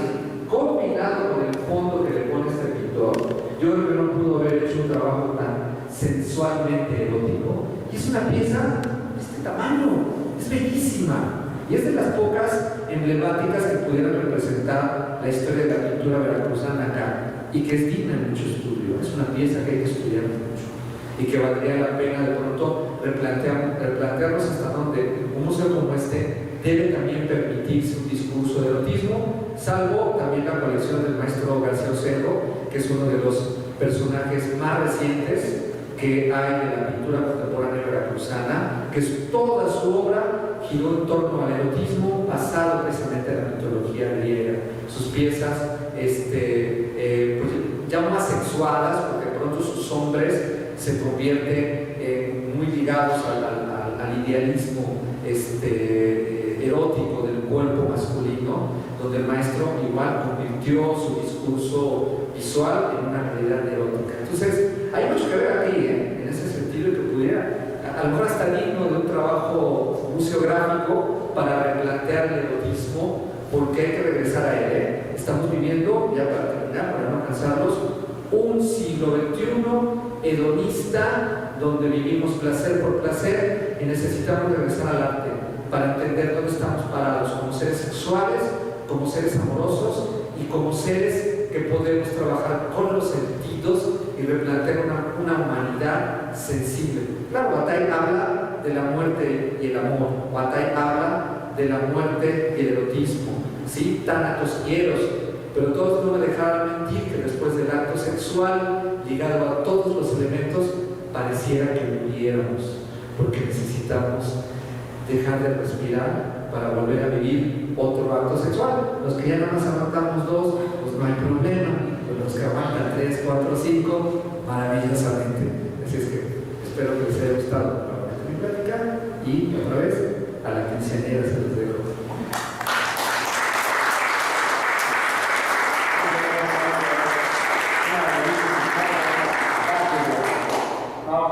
combinado con el fondo que le pone este pintor, yo creo que no pudo haber hecho un trabajo tan sensualmente erótico. Y es una pieza de este tamaño, es bellísima, y es de las pocas emblemáticas que pudieran representar la historia de la pintura veracruzana acá, y que es digna de mucho estudio. Es una pieza que hay que estudiar mucho y que valdría la pena de pronto replantearnos hasta donde un museo como este debe también permitirse un discurso de erotismo, salvo también la colección del maestro García Osejo, que es uno de los personajes más recientes que hay de la pintura contemporánea veracruzana, que es toda su obra giró en torno al erotismo basado precisamente en la mitología griega. Sus piezas pues, ya más sexuadas, porque de pronto sus hombres se convierten muy ligados al idealismo erótico del cuerpo masculino, donde el maestro igual convirtió su discurso visual en una realidad erótica. Entonces, hay mucho que ver aquí, museográfico para replantear el erotismo, porque hay que regresar a él, ¿eh? Estamos viviendo, ya para terminar, para no cansarlos, un siglo XXI hedonista, donde vivimos placer por placer y necesitamos regresar al arte para entender dónde estamos parados como seres sexuales, como seres amorosos y como seres que podemos trabajar con los sentidos y replantear una humanidad sensible. Claro, Bataille habla de la muerte y el amor, Bataille habla de la muerte y el erotismo, ¿sí? Tánatos y eros, pero todos no me dejaron mentir que después del acto sexual, ligado a todos los elementos, pareciera que muriéramos, porque necesitamos dejar de respirar para volver a vivir otro acto sexual. Los que ya nada más aguantamos 2, pues no hay problema, pero los que aguantan 3, 4, 5, maravillosamente. Así es que espero que les haya gustado mi plática y otra vez a la quinceañera se los dejo.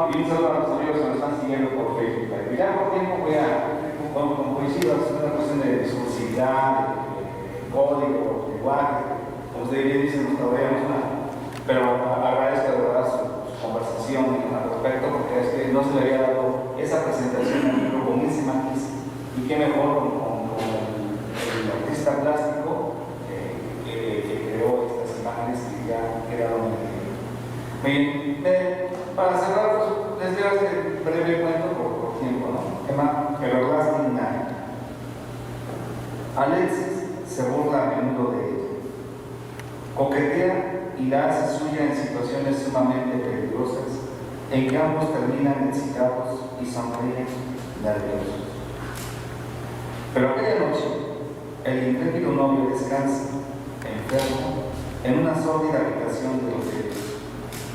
Y un saludo a los amigos que nos están siguiendo por Facebook. Ya por tiempo voy a, como coincido, es una cuestión de discursividad, de código, lenguaje. Como usted bien dice, nos todavía una. Pero agradezco de verdad su conversación al respecto, porque es que no se le había dado esa presentación al libro con ese matiz. Y qué mejor con el artista plástico que creó estas imágenes que ya quedaron en el libro. Bien, para cerrar, pues, les digo este breve cuento por tiempo, ¿no? Tema Everlasting Night. Alexis se burla a menudo de ella, coquetea y la hace suya en situaciones sumamente peligrosas en que ambos terminan excitados y sonríen nerviosos. Pero aquella noche, el intrépido novio descansa, enfermo, en una sórdida habitación de hotel.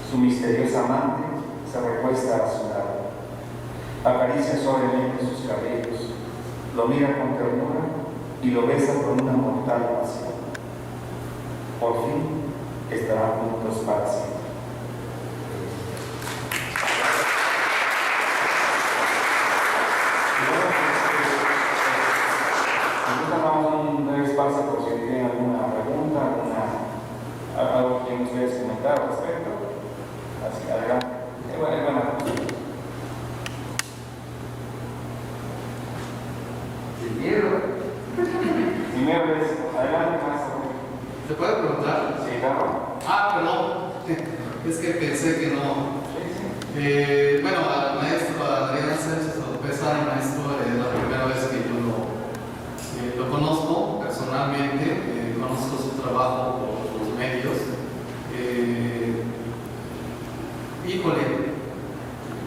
Su misteriosa amante se recuesta a su lado, acaricia suavemente sus cabellos, lo mira con ternura y lo besa con una mortal pasión. Por fin estarán juntos para siempre. Nosotros damos un breve espacio por si tienen alguna pregunta, algo que nos quieras comentar al respecto. Así, adelante. Bueno. Sin miedo. Primero es, adelante, maestro. ¿Se puede preguntar? Sí, claro. Perdón. Es que pensé que no. Bueno, al maestro Adrián Sánchez Oropeza, maestro, es la primera vez que yo lo conozco personalmente, conozco su trabajo por los medios. Híjole,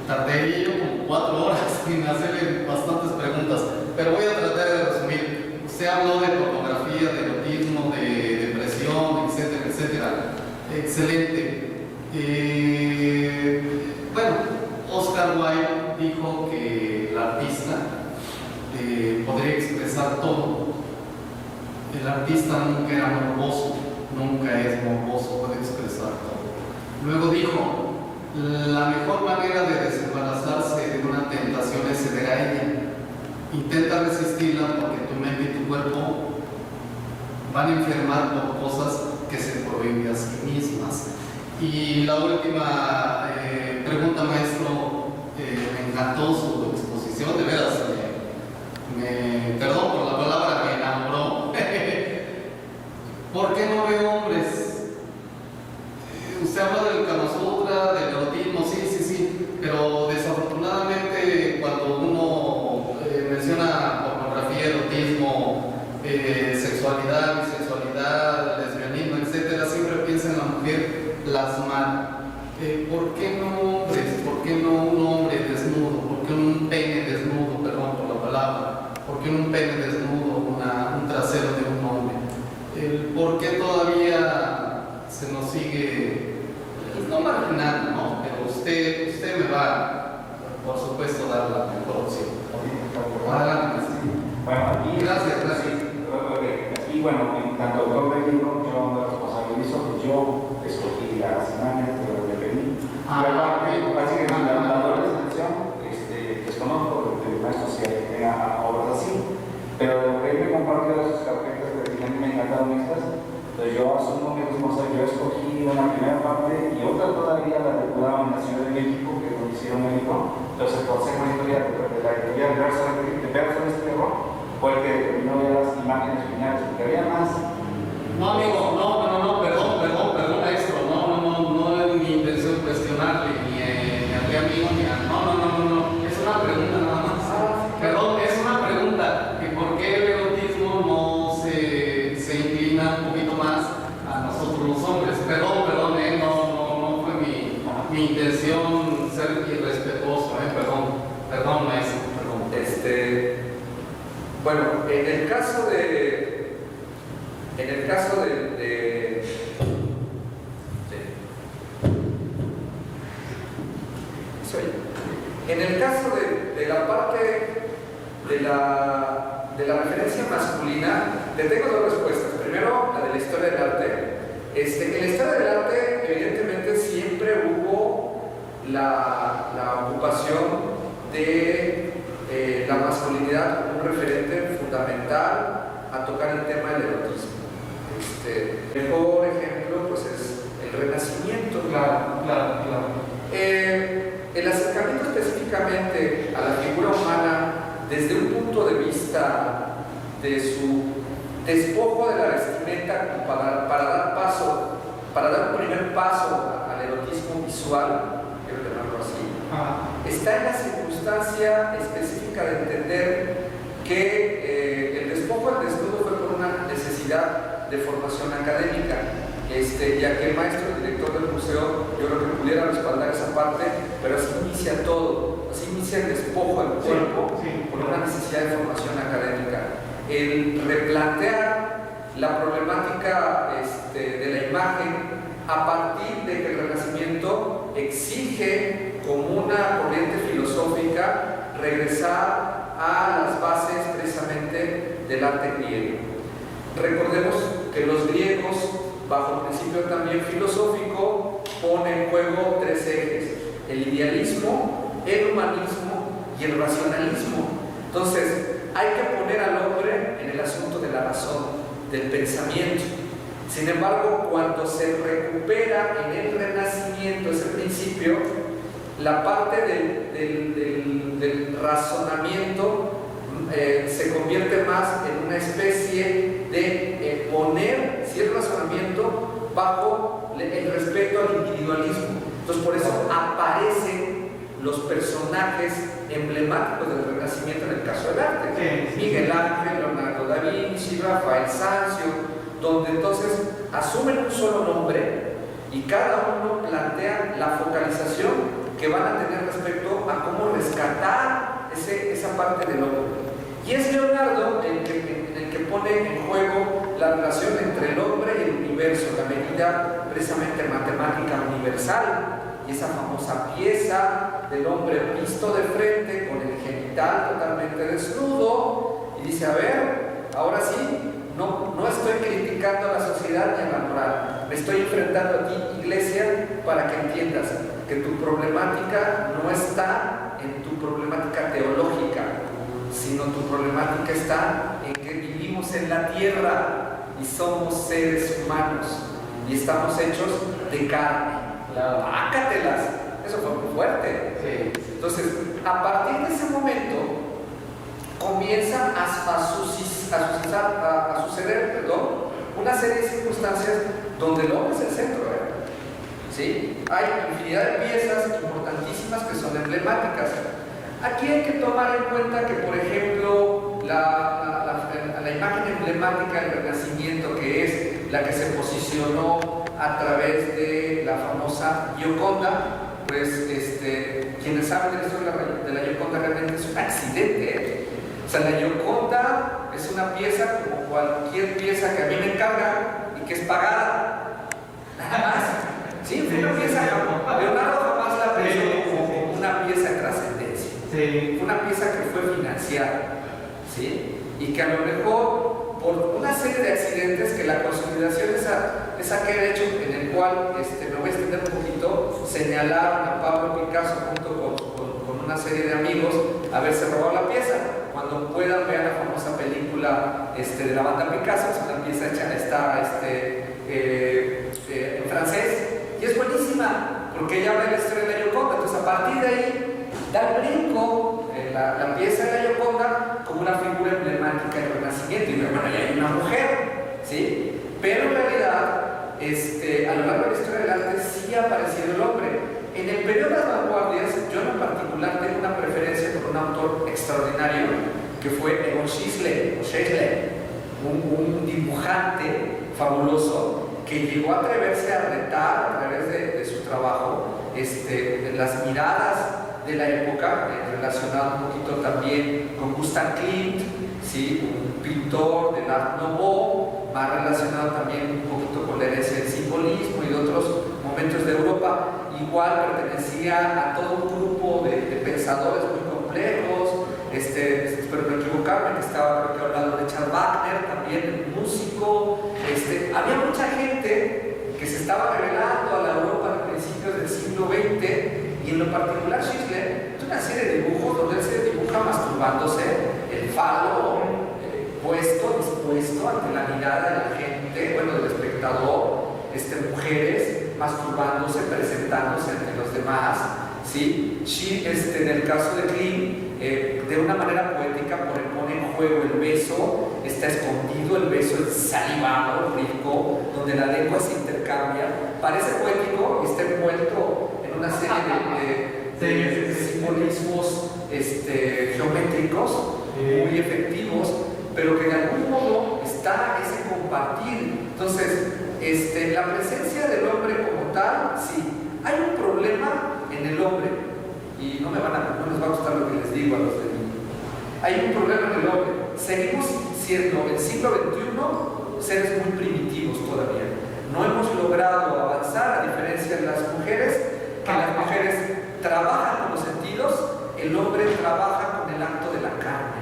tardé yo como 4 horas en hacerle bastantes preguntas, pero voy a tratar de resumir. Usted habló de pornografía, de erotismo, de depresión, etcétera, etcétera. Excelente. Bueno, Oscar Wilde dijo que el artista podría expresar todo. El artista nunca era morboso, nunca es morboso, puede expresar todo. Luego dijo, la mejor manera de desembarazarse de una tentación es ceder a ella. Intenta resistirla porque tu mente y tu cuerpo van a enfermar por cosas que se prohíben a sí mismas. Y la última pregunta, maestro, me encantó su exposición, de veras, perdón por la palabra, me enamoró. ¿Por qué no veo hombres? Usted habla del Kama Sutra, del erotismo, sí, pero desafortunadamente cuando uno menciona pornografía, erotismo, sexualidad, bisexualidad, lesbianismo, etcétera, siempre piensa en la mujer plasmada. ¿Por qué no hombres? ¿Por qué no un hombre desnudo? ¿Por qué un pene desnudo? Perdón por la palabra. ¿Por qué un pene desnudo? Un trasero de un hombre. ¿Por qué todavía se nos sigue, pues no marginando, ¿no? Pero usted me va, por supuesto, dar la mejor opción. Adelante. Bueno, aquí, Gracias. Aquí, bueno, en tanto autor del libro, yo me responsabilizo que yo escogí las imágenes que le pedí. Así que la selección, desconozco del maestro si tenga intención ser irrespetuoso, perdón maestro, perdón. Bueno, en el caso de la parte de la referencia masculina, le tengo dos respuestas. Primero, la de la historia del arte. En la historia del arte, evidentemente, siempre hubo la ocupación de la masculinidad como un referente fundamental a tocar el tema del erotismo. El mejor ejemplo pues, es el Renacimiento. Claro. El acercamiento específicamente a la figura humana desde un punto de vista de su despojo de la vestimenta como para dar un primer paso al erotismo visual, quiero llamarlo así, está en la circunstancia específica de entender que el despojo del desnudo fue por una necesidad de formación académica, ya que el maestro, el director del museo, yo creo que pudiera respaldar esa parte, pero así inicia todo, así inicia el despojo del cuerpo por una necesidad de formación académica. El replantear la problemática de la imagen a partir de que el Renacimiento exige como una corriente filosófica regresar a las bases precisamente del arte griego. Recordemos que los griegos, bajo el principio también filosófico, ponen en juego tres ejes: el idealismo, el humanismo y el racionalismo. Entonces, hay que poner al hombre en el asunto de la razón, del pensamiento. Sin embargo, cuando se recupera en el Renacimiento ese principio, la parte del razonamiento se convierte más en una especie de poner cierto razonamiento bajo el respeto al individualismo. Entonces, por eso aparecen los personajes emblemáticos del Renacimiento en el caso del arte. Miguel Ángel, Leonardo da Vinci, Rafael Sanzio, donde entonces asumen un solo nombre y cada uno plantea la focalización que van a tener respecto a cómo rescatar esa parte del hombre. Y es Leonardo el que pone en juego la relación entre el hombre y el universo, la medida precisamente matemática universal, y esa famosa pieza del hombre visto de frente con el genital totalmente desnudo, y dice: a ver, ahora sí, no estoy criticando a la sociedad ni a la moral, me estoy enfrentando a ti, iglesia, para que entiendas que tu problemática no está en tu problemática teológica, sino tu problemática está en que vivimos en la tierra y somos seres humanos y estamos hechos de carne. ¡Pácatelas! Eso fue muy fuerte. Sí. Entonces, a partir de ese momento comienza a suceder una serie de circunstancias donde el hombre es el centro. ¿Sí? Hay infinidad de piezas importantísimas que son emblemáticas. Aquí hay que tomar en cuenta que, por ejemplo, la imagen emblemática del Renacimiento, que es la que se posicionó a través de la famosa Gioconda, pues quienes saben de la historia de la Gioconda realmente es un accidente. O sea, la Gioconda es una pieza como cualquier pieza que a mí me encargan y que es pagada. Nada más. Sí, fue una pieza. Leonardo jamás la pensó como una pieza de trascendencia. Fue una pieza que fue financiada, ¿sí? Y que a lo mejor por una serie de accidentes, que la consolidación es aquel hecho en el cual, me voy a extender un poquito, señalaron a Pablo Picasso junto con una serie de amigos haberse robado la pieza. Cuando puedan, vean la famosa película de la banda Picasso, es una pieza hecha en francés, y es buenísima, porque ella habla de la historia de la Gioconda. Entonces, a partir de ahí, da el brinco la pieza de la Gioconda como una figura emblemática del Renacimiento. Y bueno, ya hay una mujer, ¿sí? Pero en realidad, a lo largo de la historia del arte sigue apareciendo el hombre. En el periodo de las vanguardias, yo en particular tengo una preferencia por un autor extraordinario que fue Egon Schiele, un dibujante fabuloso que llegó a atreverse a retar a través de su trabajo las miradas de la época, relacionado un poquito también con Gustav Klimt, ¿sí? Un pintor del Art Nouveau, más relacionado también un poquito con la herencia del simbolismo y de otros momentos de Europa. Igual pertenecía a todo un grupo de pensadores muy complejos, espero no equivocarme, que estaba creo que hablando de Richard Wagner, también un músico. Había mucha gente que se estaba revelando a la Europa a principios del siglo XX, y en lo particular Schickler es una serie de dibujos donde él se dibuja masturbándose, el falo dispuesto ante la mirada de la gente, bueno, del espectador, mujeres masturbándose, presentándose ante los demás, ¿sí? En el caso de Klimt, de una manera poética pone en juego el beso, está escondido, el beso es salivado, rico, donde la lengua se intercambia, parece poético y está envuelto en una serie de simbolismos geométricos muy efectivos, pero que de algún modo está ese compartir. Entonces, la presencia del hombre como tal, sí, hay un problema en el hombre, y no les va a gustar lo que les digo a los de mí. Hay un problema en el hombre. Seguimos siendo en el siglo XXI seres muy primitivos todavía. No hemos logrado avanzar, a diferencia de las mujeres, que las mujeres trabajan con los sentidos, el hombre trabaja con el acto de la carne.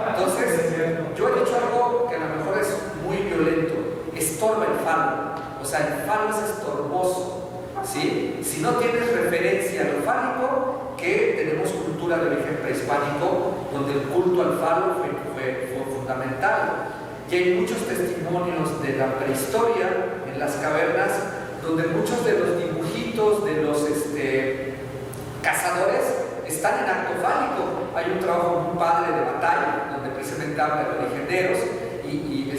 Entonces, yo he dicho algo que a lo mejor es muy violento: estorba el falo. O sea, el falo es estorboso, ¿sí? Si no tienes referencia a lo fálico, que tenemos cultura de origen prehispánico, donde el culto al falo fue fundamental. Y hay muchos testimonios de la prehistoria en las cavernas, donde muchos de los dibujitos de los cazadores están en acto fálico. Hay un trabajo muy padre de Bataille, donde precisamente habla de los legenderos, y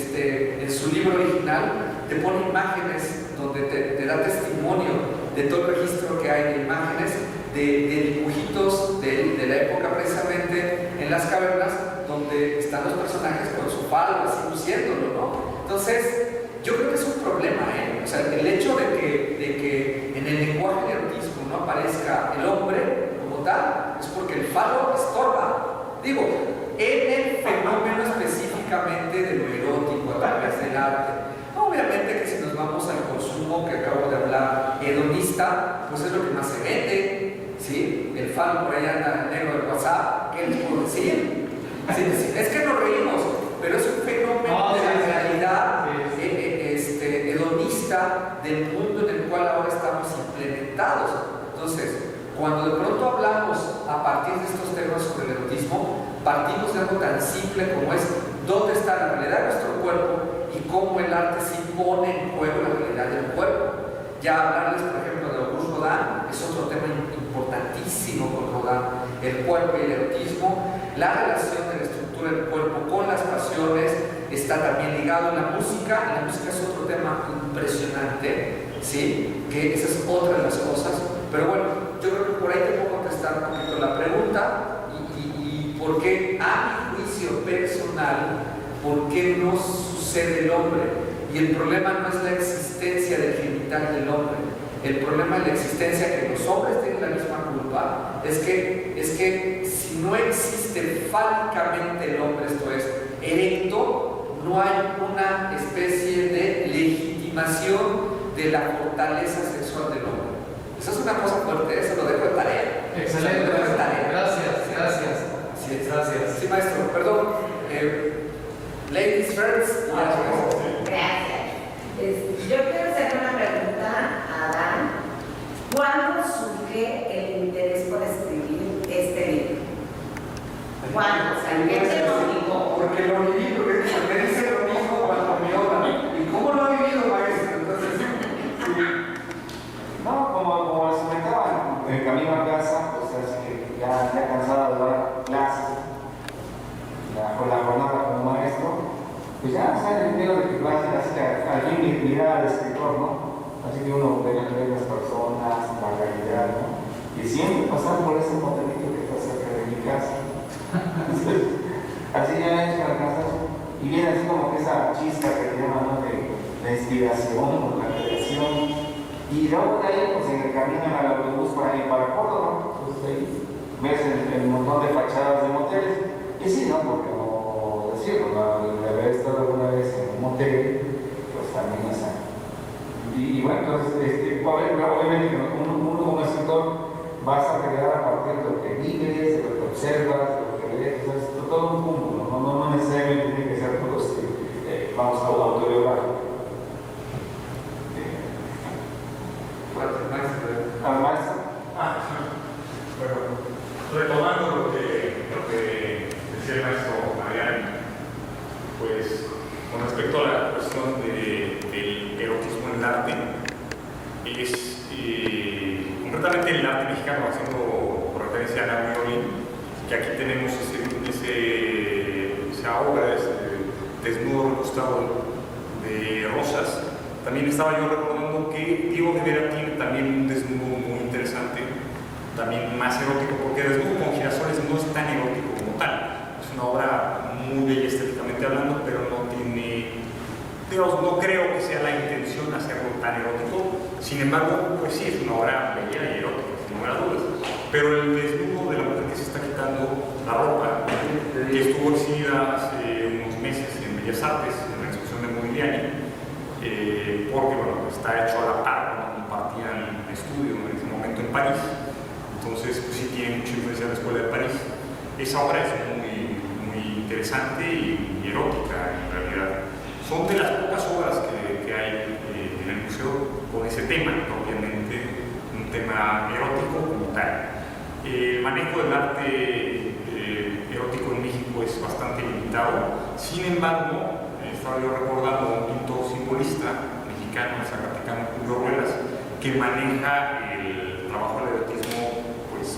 en su libro original te pone imágenes donde te da testimonio de todo el registro que hay de imágenes, de dibujitos de la época precisamente en las cavernas, donde están los personajes con su falo, así luciéndolo, ¿no? Entonces, yo creo que es un problema, O sea, el hecho de que en el lenguaje del autismo no aparezca el hombre como tal, es porque el falo estorba. Digo, en el fenómeno específicamente de lo erótico a través del arte. Obviamente que si nos vamos al consumo que acabo de hablar, hedonista, pues es lo que más se vende, ¿sí? El falo por ahí anda negro del WhatsApp, ¿qué les puedo decir? Sí, es que nos reímos, pero es un fenómeno de la realidad hedonista del mundo en el cual ahora estamos implementados. Entonces, cuando de pronto hablamos a partir de estos temas sobre el erotismo, partimos de algo tan simple como es dónde está la realidad de nuestro cuerpo y cómo el arte sí pone en juego la realidad del cuerpo. Ya hablarles, por ejemplo, de Auguste Rodin es otro tema importantísimo con Rodin, el cuerpo y el erotismo, la relación de la estructura del cuerpo con las pasiones, está también ligado a la música. La música es otro tema impresionante, ¿sí? Que esa es otra de las cosas. Pero bueno, yo creo que por ahí te puedo contestar un poquito la pregunta y por qué, a mi juicio personal, por qué no sucede el hombre. Y el problema no es la existencia del genital del hombre. El problema es la existencia, que los hombres tienen la misma culpa, es que si no existe fálicamente el hombre, esto es, erecto, no hay una especie de legitimación de la fortaleza sexual del hombre. Eso es una cosa fuerte, eso lo dejo de tarea. Excelente, Lo dejo de tarea. gracias. Sí, gracias. Sí, maestro, perdón. Ladies first. Gracias. Yo quiero hacer una pregunta a Adán. ¿Cuándo surge el interés por escribir este libro? ¿Cuándo? O sea, ¿qué te motivó? Porque lo viví, porque me dice lo mismo cuando me obra. ¿Y cómo lo ha vivido, maestro? Entonces, sí. No, como les comentaba, en el camino a casa, pues es que ya cansado de dar clases, con la jornada como maestro, pues ya sale el video de que clase, así que alguien mira al escritor, ¿no? Así que uno ve las personas, la realidad, ¿no? Y siempre pasar por ese modelito que está cerca de mi casa. Entonces, así ya es para casa, y viene así como que esa chispa que llaman, ¿no? De la inspiración o la creación. Y luego de ahí, pues en el camino en el autobús para ir para Córdoba, pues ahí ves el montón de fachadas de moteles. Y sí, ¿no? Porque no decirlo, el haber estado alguna vez en un motel, pues también es algo. Y bueno, entonces, obviamente uno como escritor vas a crear a partir de lo que vives, de lo que observas, de lo que lees, entonces todo un cúmulo, no necesariamente tiene que ser todo vamos a autobiográfico. Maestro. Bueno, retomando lo que decía el maestro Mariano, pues con respecto a la cuestión del erotismo en el arte, es concretamente el arte mexicano, haciendo referencia a Ana Violín, que aquí tenemos esa obra, ese desnudo recostado de rosas. También estaba yo recordando que Diego Rivera tiene también un desnudo muy interesante, también más erótico, porque Desnudo con girasoles no es tan erótico como tal. Es una obra muy bella estéticamente hablando, pero no tiene, digamos, no creo que sea la intención hacerlo tan erótico. Sin embargo, pues sí, es una obra bella y erótica, sin lugar a dudas. Pero el desnudo de la mujer que se está quitando la ropa, que estuvo exhibida hace unos meses en Bellas Artes, en la exposición de Modigliani, porque bueno, está hecho a la par cuando compartían estudio en ese momento en París. Entonces, pues sí tiene mucha influencia de la Escuela de París. Esa obra es muy interesante y erótica en realidad. Son de las pocas obras que hay en el museo con ese tema, propiamente un tema erótico como tal. El manejo del arte erótico en México es bastante limitado. Sin embargo, estaba yo recordando a un pintor simbolista mexicano, el zacatecano Julio Ruelas, que maneja el trabajo del erotismo pues,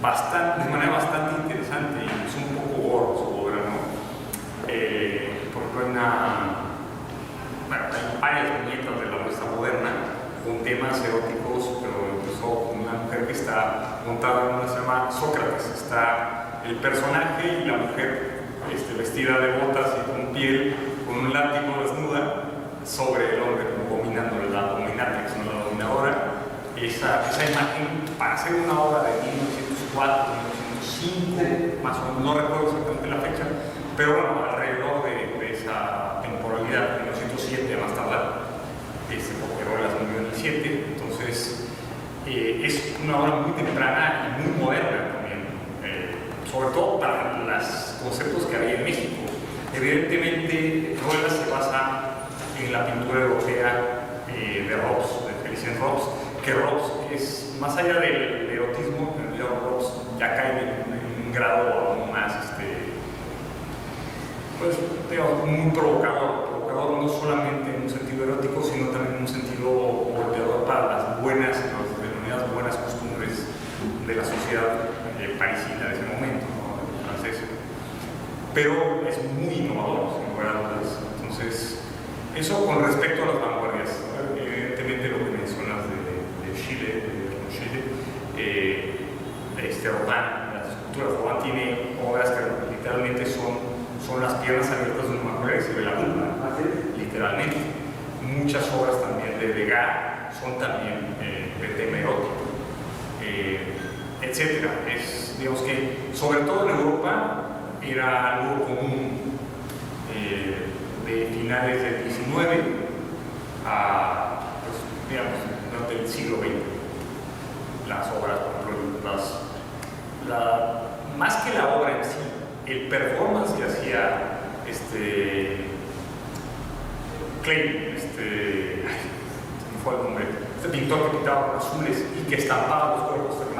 de manera bastante interesante, y es un poco gordo su obra, ¿no? Por ejemplo, hay varias viñetas de la Revista Moderna con temas eróticos, pero incluso con una mujer que está montada en una se llama Sócrates. Está el personaje y la mujer vestida de botas y con piel, con un látigo desnuda sobre el hombre, dominando la dominatrix, ¿no? La dominadora. Esa imagen, para hacer una obra de 1904, 1905, más o menos, no recuerdo exactamente la fecha, pero bueno, alrededor de esa temporalidad, 1907 más tardar, porque Ruelas murió en el 7, entonces es una obra muy temprana y muy moderna también, sobre todo para los conceptos que había en México. Evidentemente, Ruelas se basa en la pintura europea de Robs, de Felicien Robs, que Robs es, más allá del erotismo, Robs ya cae en un grado aún más, pues, digamos, muy provocador, no solamente en un sentido erótico, sino también en un sentido golpeador para las denominadas buenas costumbres de la sociedad parisina de ese momento, ¿no? Francesa. Pero es muy innovador, sin lugar a dudas. Entonces, eso con respecto a las vanguardias, ¿no? Evidentemente lo que mencionas de Chile, Rodin, las esculturas. Rodin tiene obras que literalmente son las piernas abiertas de una mujer, se ve la vulva, literalmente. Muchas obras también de Degas son también de tema erótico, etc. Digamos que, sobre todo en Europa, era algo común de finales del XIX a, pues, digamos, durante el siglo XX. Las obras, por ejemplo, más que la obra en sí, el performance que hacía Klein, ¿cómo fue el nombre? Este pintor que pintaba con azules y que estampaba los cuerpos también.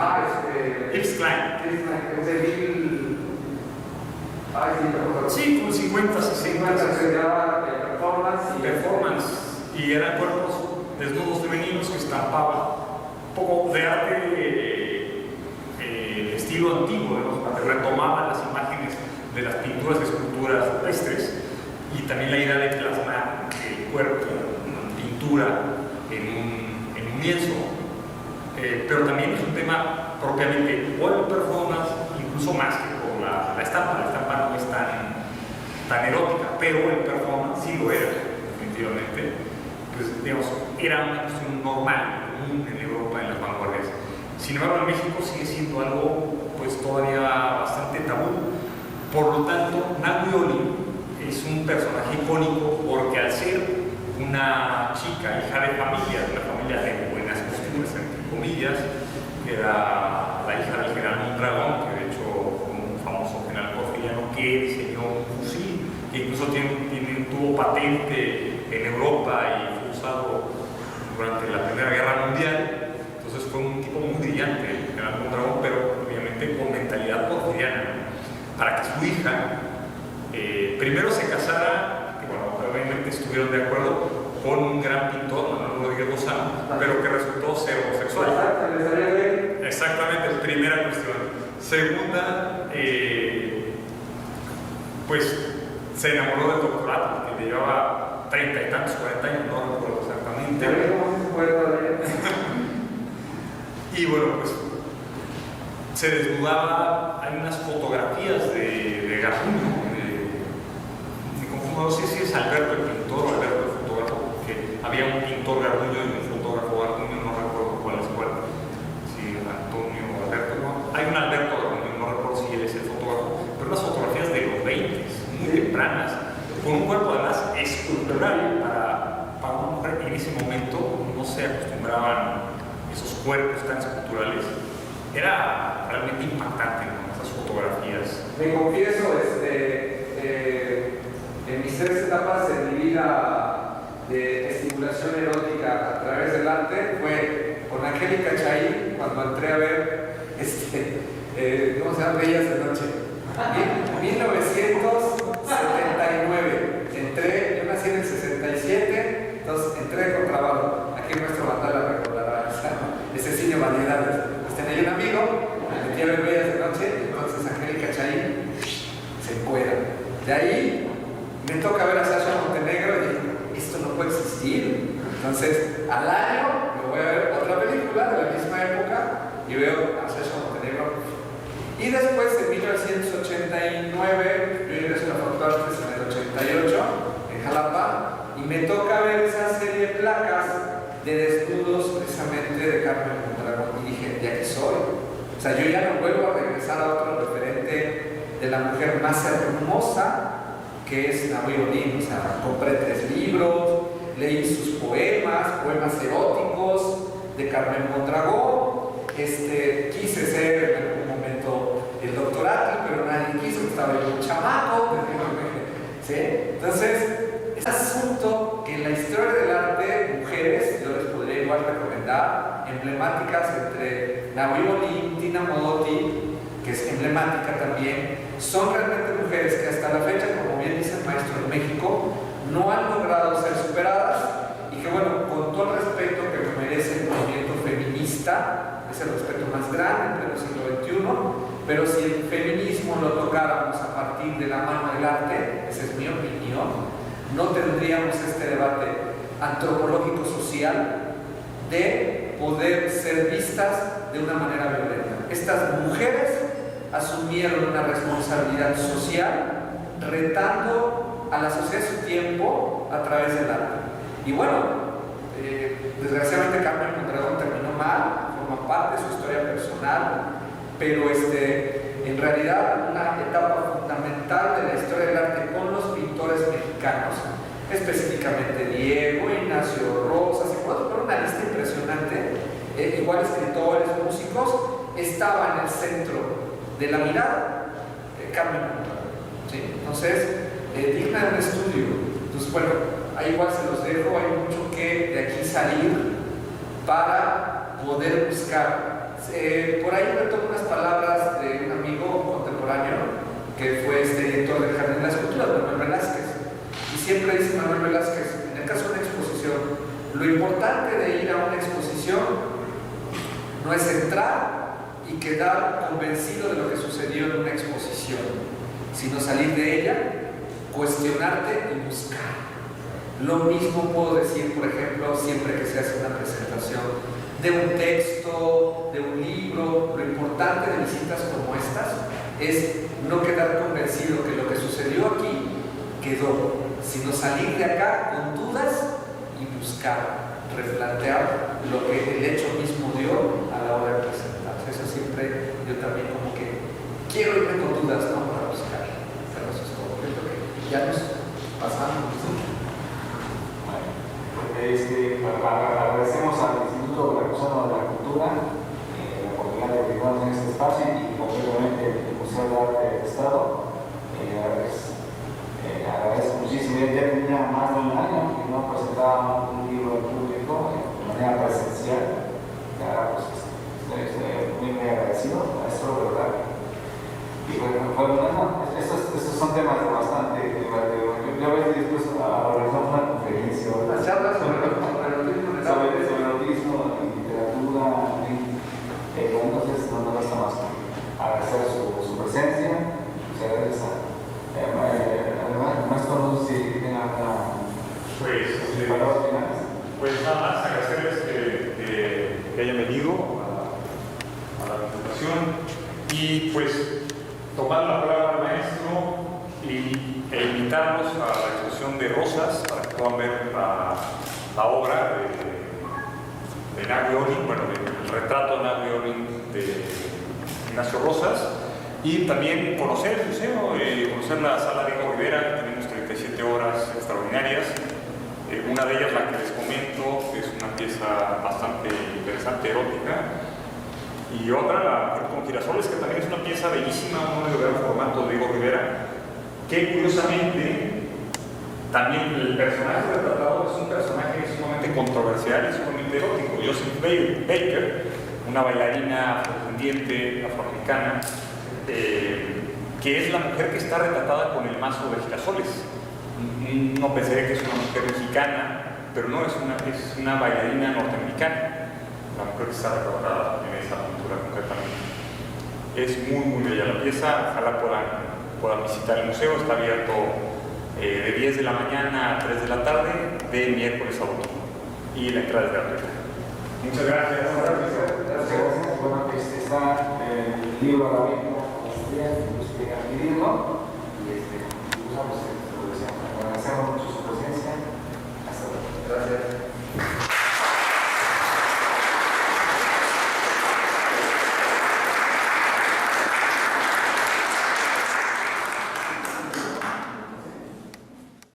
Yves Klein. Sí, con 50, 60. Performance. Y eran cuerpos desnudos femeninos que estampaban. Un poco de arte estilo antiguo, ¿no? Que retomaban las imágenes de las pinturas y esculturas rupestres, y también la idea de plasmar el cuerpo en pintura en un lienzo. Pero también es un tema propiamente o el performance, incluso más que por la estampa. La estampa no es tan erótica, pero el performance sí lo era, definitivamente. Pues, digamos, era una cuestión normal, común en Europa, en las vanguardias. Sin embargo, en México sigue siendo algo pues todavía bastante tabú. Por lo tanto, Nahui es un personaje icónico porque al ser una chica, hija de familia, de una familia de buenas costumbres, entre comillas, que era la hija del general Mondragón, que de hecho fue un famoso general porfiriano que diseñó un fusil, que incluso tuvo patente en Europa y fue usado durante la Primera Guerra Mundial. Entonces fue un tipo muy brillante, el general Mondragón, pero obviamente con mentalidad porfiriana, ¿no? Para que su hija primero se casara, que bueno, obviamente estuvieron de acuerdo, con un gran pintor, Manuel Rodríguez Lozano, pero que resultó ser homosexual. Exactamente, primera cuestión. Segunda, pues se enamoró del doctorado, que le llevaba 30 y tantos, 40 años, no recuerdo exactamente. Y bueno, pues se desnudaba. Hay unas fotografías de Garduño, me confundo, no sé si es Alberto el pintor o Alberto el fotógrafo, porque había un pintor Garduño y un fotógrafo Garduño, no recuerdo cuál es cuál, si Antonio o Alberto, no. Hay un Alberto Garduño, no recuerdo si él es el fotógrafo, pero unas fotografías de los 20, muy tempranas, con un cuerpo además escultural para una mujer. En ese momento no se acostumbraban esos cuerpos tan esculturales. Era realmente impactante, ¿no? Esas fotografías. Me confieso, en mis 3 etapas de mi vida de estimulación erótica a través del arte fue con Angélica Chaín, cuando entré a ver ¿cómo se llama? Bellas de Noche. 1979. Yo nací en el 67, entonces entré con trabajo. Aquí en nuestro Batalla recordará ese cine Variedades. Pues tenía un amigo, me metí a ver Bellas de Noche, entonces Angélica Chaín se encuera. De ahí me toca ver a Sasha Montenegro y dije, esto no puede existir. Entonces, al año me voy a ver otra película de la misma época y veo a Sasha Montenegro. Y después, en 1989, yo ingreso a la Facultad de Artes en el 88, en Jalapa, y me toca ver esa serie de placas de desnudos precisamente de Carmen Mondragón. Y dije, de aquí soy. O sea, yo ya no vuelvo a regresar a otro referente de la mujer más hermosa, que es Nahui Olin. O sea, compré 3 libros, leí sus poemas eróticos de Carmen Mondragón. Quise ser en algún momento el doctorado, pero nadie quiso, estaba yo un chamaco. ¿Sí? Entonces, es asunto que en la historia del arte, mujeres, yo les podría igual recomendar, emblemáticas entre Nahui Olin, Tina Modotti, que es emblemática también, son realmente mujeres que hasta la fecha, como bien dice el maestro en México, no han logrado ser superadas, y que bueno, con todo el respeto que merece el movimiento feminista, es el respeto más grande entre el siglo XXI, pero si el feminismo lo tocáramos a partir de la mano del arte, esa es mi opinión, no tendríamos este debate antropológico social de poder ser vistas de una manera violenta. Estas mujeres asumieron una responsabilidad social retando a la sociedad de su tiempo a través del arte. Y bueno, desgraciadamente Carmen Mondragón terminó mal, forma parte de su historia personal, pero en realidad una etapa fundamental de la historia del arte con los pintores mexicanos, específicamente Diego, Ignacio Rosas, y puedo poner una lista impresionante, igual escritores, músicos, estaba en el centro de la mirada Carmen Mondragón, ¿sí? Entonces, digna de un estudio. Entonces, bueno, ahí igual se los dejo, hay mucho que de aquí salir para poder buscar. Por ahí me tomo unas palabras de un amigo contemporáneo que fue director del Jardín de la Escultura, Manuel Velázquez, y siempre dice Manuel Velázquez, en el caso de una exposición, lo importante de ir a una exposición no es entrar y quedar convencido de lo que sucedió en una exposición, sino salir de ella, cuestionarte y buscar. Lo mismo puedo decir, por ejemplo, siempre que se hace una presentación de un texto, de un libro. Lo importante de visitas como estas es no quedar convencido que lo que sucedió aquí quedó, sino salir de acá con dudas y buscar. replantear lo que el hecho mismo dio a la hora de presentarse. Eso siempre yo también como que quiero irme con dudas, ¿no? Para buscar. Pero eso es todo. Creo que ya nos pasamos. Agradecemos al Instituto Veracruzano de la Cultura la oportunidad de brindarnos en este espacio y concretamente el Museo de Arte del Estado. Agradezco muchísimo. Ya tenía más de un año que no presentaba un libro en público de manera presencial. Ahora pues estoy muy agradecido, maestro, de verdad. Y bueno, estos son temas bastante. Yo a veces dispuesto a organizar una conferencia. Una charla sobre autismo, literatura, entonces no basta más agradecer su presencia. Gracias a maestro, no sé si tenga palabras finales. Pues nada más agradecerles que hayan venido a la presentación y pues tomar la palabra al maestro e invitarlos a la exposición de Rosas para que puedan ver la obra de Nagui Ollin, bueno, el retrato de Nagui Ollin de Ignacio Rosas, y también conocer el museo, conocer la sala Diego Rivera. Tenemos 37 horas extraordinarias. Una de ellas, la que les comento, es una pieza bastante interesante, erótica, y otra, La mujer con girasoles, que también es una pieza bellísima, un gran formato de Diego Rivera, que curiosamente también el personaje retratado es un personaje sumamente controversial y sumamente erótico. Josephine Baker, una bailarina afrodescendiente afroamericana, que es la mujer que está retratada con el mazo de girasoles. No pensaría que es una mujer mexicana, pero no, es una bailarina norteamericana, la mujer que está retratada en esa pintura concretamente. Es muy bella la pieza, ojalá puedan visitar el museo. Está abierto de 10 de la mañana a 3 de la tarde, de miércoles a domingo, y la entrada es gratuita. Muchas gracias. Gracias. Bueno, está el libro a la venta.